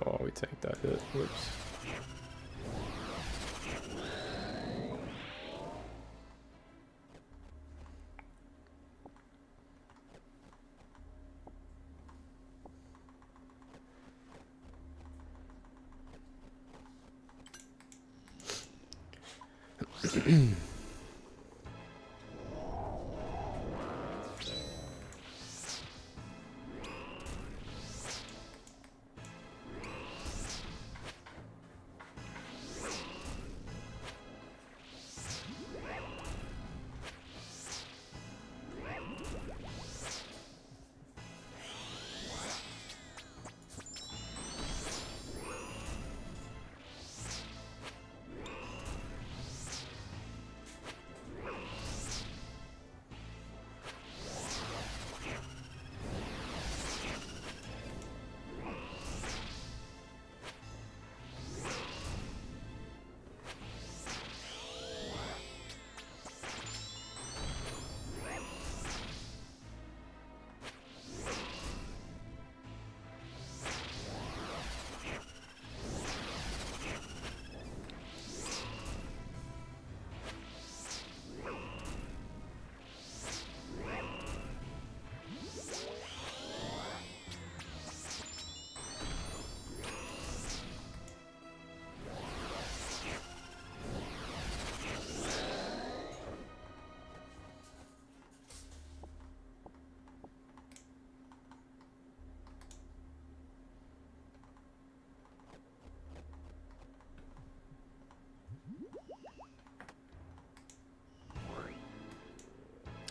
Oh, we tanked that hit. Whoops.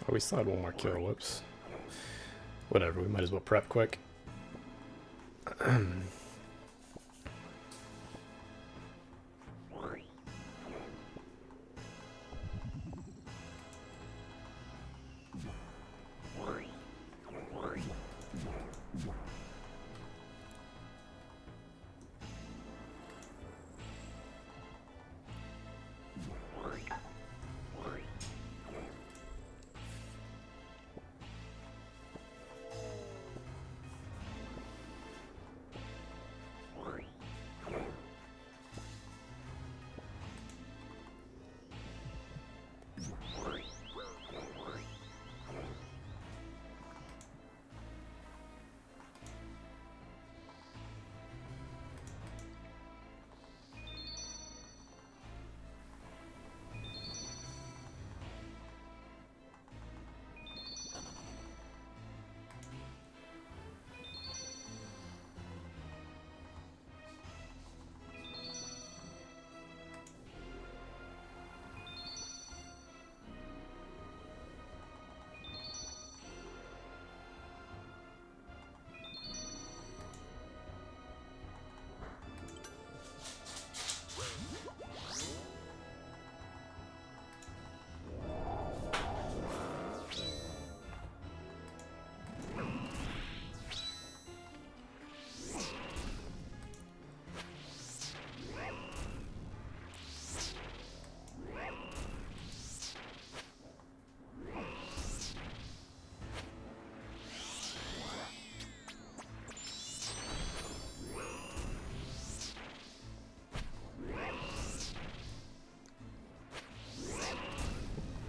Oh, we still had one more kill. Whoops. Whatever, we might as well prep quick.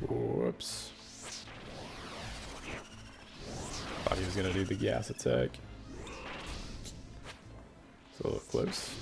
Whoops. Thought he was gonna do the gas attack. It's a little close.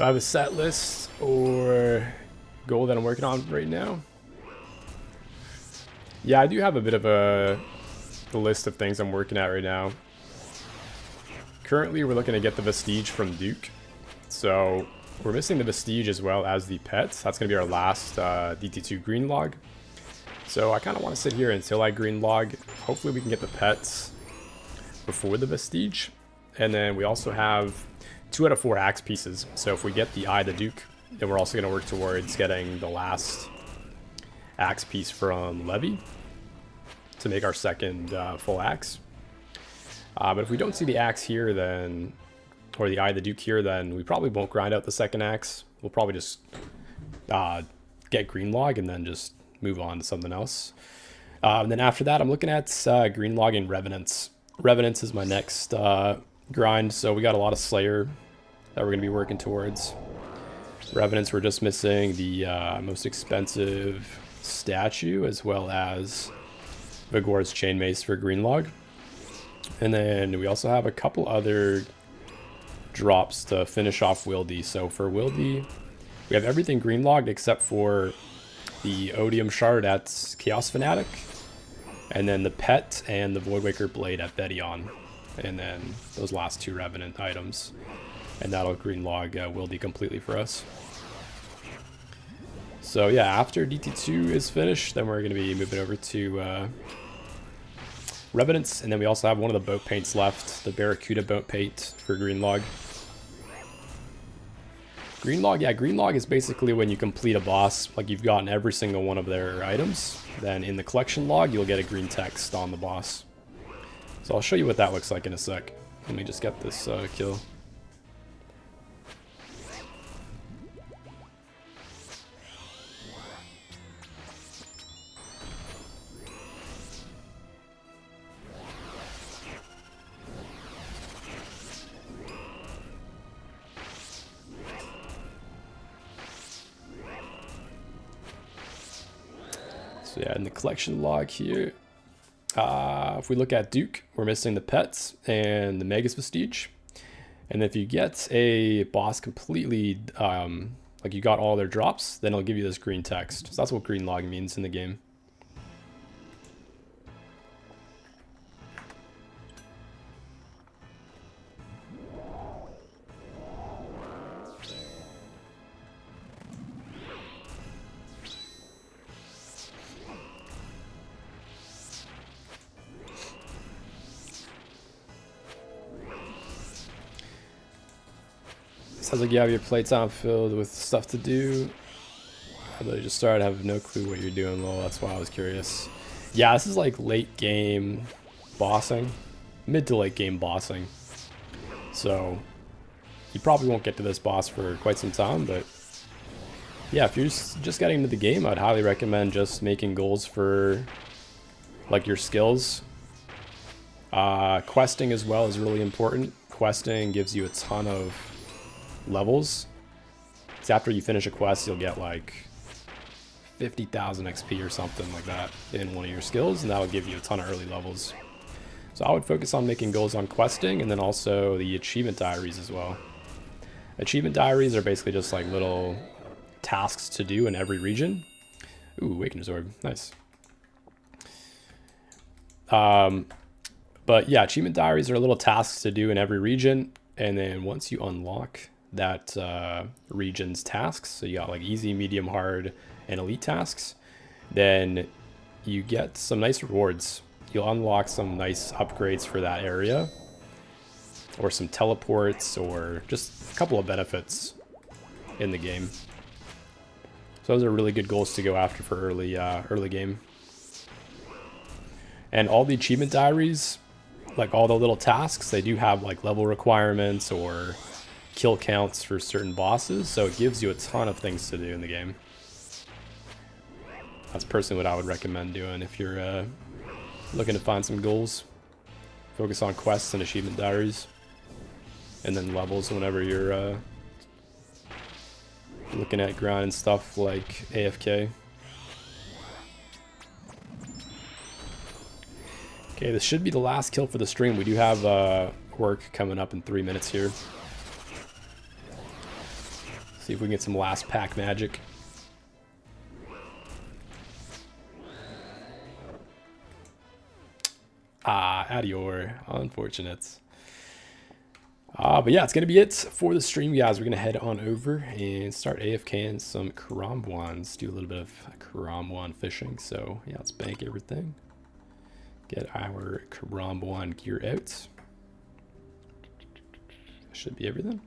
Do I have a set list or goal that I'm working on right now? Yeah, I do have a bit of a list of things I'm working at right now. Currently, we're looking to get the Vistige from Duke. So we're missing the Vistige as well as the pets. That's going to be our last DT2 green log. So I kind of want to sit here until I green log. Hopefully we can get the pets before the Vistige. And then we also have 2 out of 4 axe pieces. So if we get the Eye the Duke, then we're also going to work towards getting the last axe piece from Levy to make our second full axe. But if we don't see the axe here, then, or the Eye of the Duke here, then we probably won't grind out the second axe. We'll probably just get green log and then just move on to something else. And then after that, I'm looking at green logging Revenants. Revenants is my next grind, so we got a lot of Slayer that we're going to be working towards. Revenants, we're just missing the most expensive statue, as well as Vigor's Chain Mace for green log. And then we also have a couple other drops to finish off Wildy. So for Wildy, we have everything green logged except for the Odium Shard at Chaos Fanatic, and then the Pet and the Voidwaker Blade at Bettion, and then those last 2 Revenant items. And that'll green log Wildy completely for us. So yeah, after DT2 is finished, then we're going to be moving over to Revenants, and then we also have one of the boat paints left, the Barracuda boat paint for green log. Green log, yeah, green log is basically when you complete a boss, like you've gotten every single one of their items, then in the collection log, you'll get a green text on the boss. So I'll show you what that looks like in a sec. Let me just get this kill. So yeah, in the collection log here, if we look at Duke, we're missing the pets and the Magus Vistige. And if you get a boss completely, like you got all their drops, then it'll give you this green text. So that's what green log means in the game. Sounds like you have your playtime filled with stuff to do. I literally just started, I have no clue what you're doing, lol. That's why I was curious. Yeah, this is like late game bossing. Mid to late game bossing. So, you probably won't get to this boss for quite some time, but yeah, if you're just getting into the game, I'd highly recommend just making goals for like your skills. Questing as well is really important. Questing gives you a ton of levels. So after you finish a quest, you'll get like 50,000 XP or something like that in one of your skills, and that'll give you a ton of early levels. So I would focus on making goals on questing, and then also the achievement diaries as well. Achievement diaries are basically just like little tasks to do in every region. Ooh, Awakener's Orb, nice. But yeah, achievement diaries are little tasks to do in every region, and then once you unlock that region's tasks, so you got like easy, medium, hard, and elite tasks, then you get some nice rewards. You'll unlock some nice upgrades for that area, or some teleports, or just a couple of benefits in the game. So those are really good goals to go after for early game. And all the achievement diaries, like all the little tasks, they do have like level requirements or kill counts for certain bosses, so it gives you a ton of things to do in the game. That's personally what I would recommend doing if you're looking to find some goals. Focus on quests and achievement diaries, and then levels whenever you're looking at grinding stuff like AFK. Okay, this should be the last kill for the stream. We do have work coming up in 3 minutes here. See if we can get some last pack magic. Ah, Adior. Unfortunate. But yeah, it's going to be it for the stream, guys. We're going to head on over and start AFKing some Karambwans. Do a little bit of Karambwan fishing. So yeah, let's bank everything. Get our Karambwan gear out. That should be everything.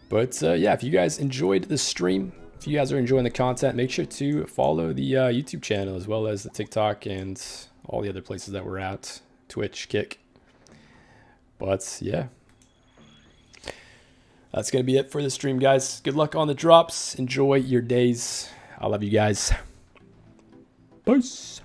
But yeah, if you guys enjoyed the stream, if you guys are enjoying the content, make sure to follow the YouTube channel as well as the TikTok and all the other places that we're at, Twitch, Kick. But yeah, that's going to be it for the stream, guys. Good luck on the drops. Enjoy your days. I love you guys. Peace.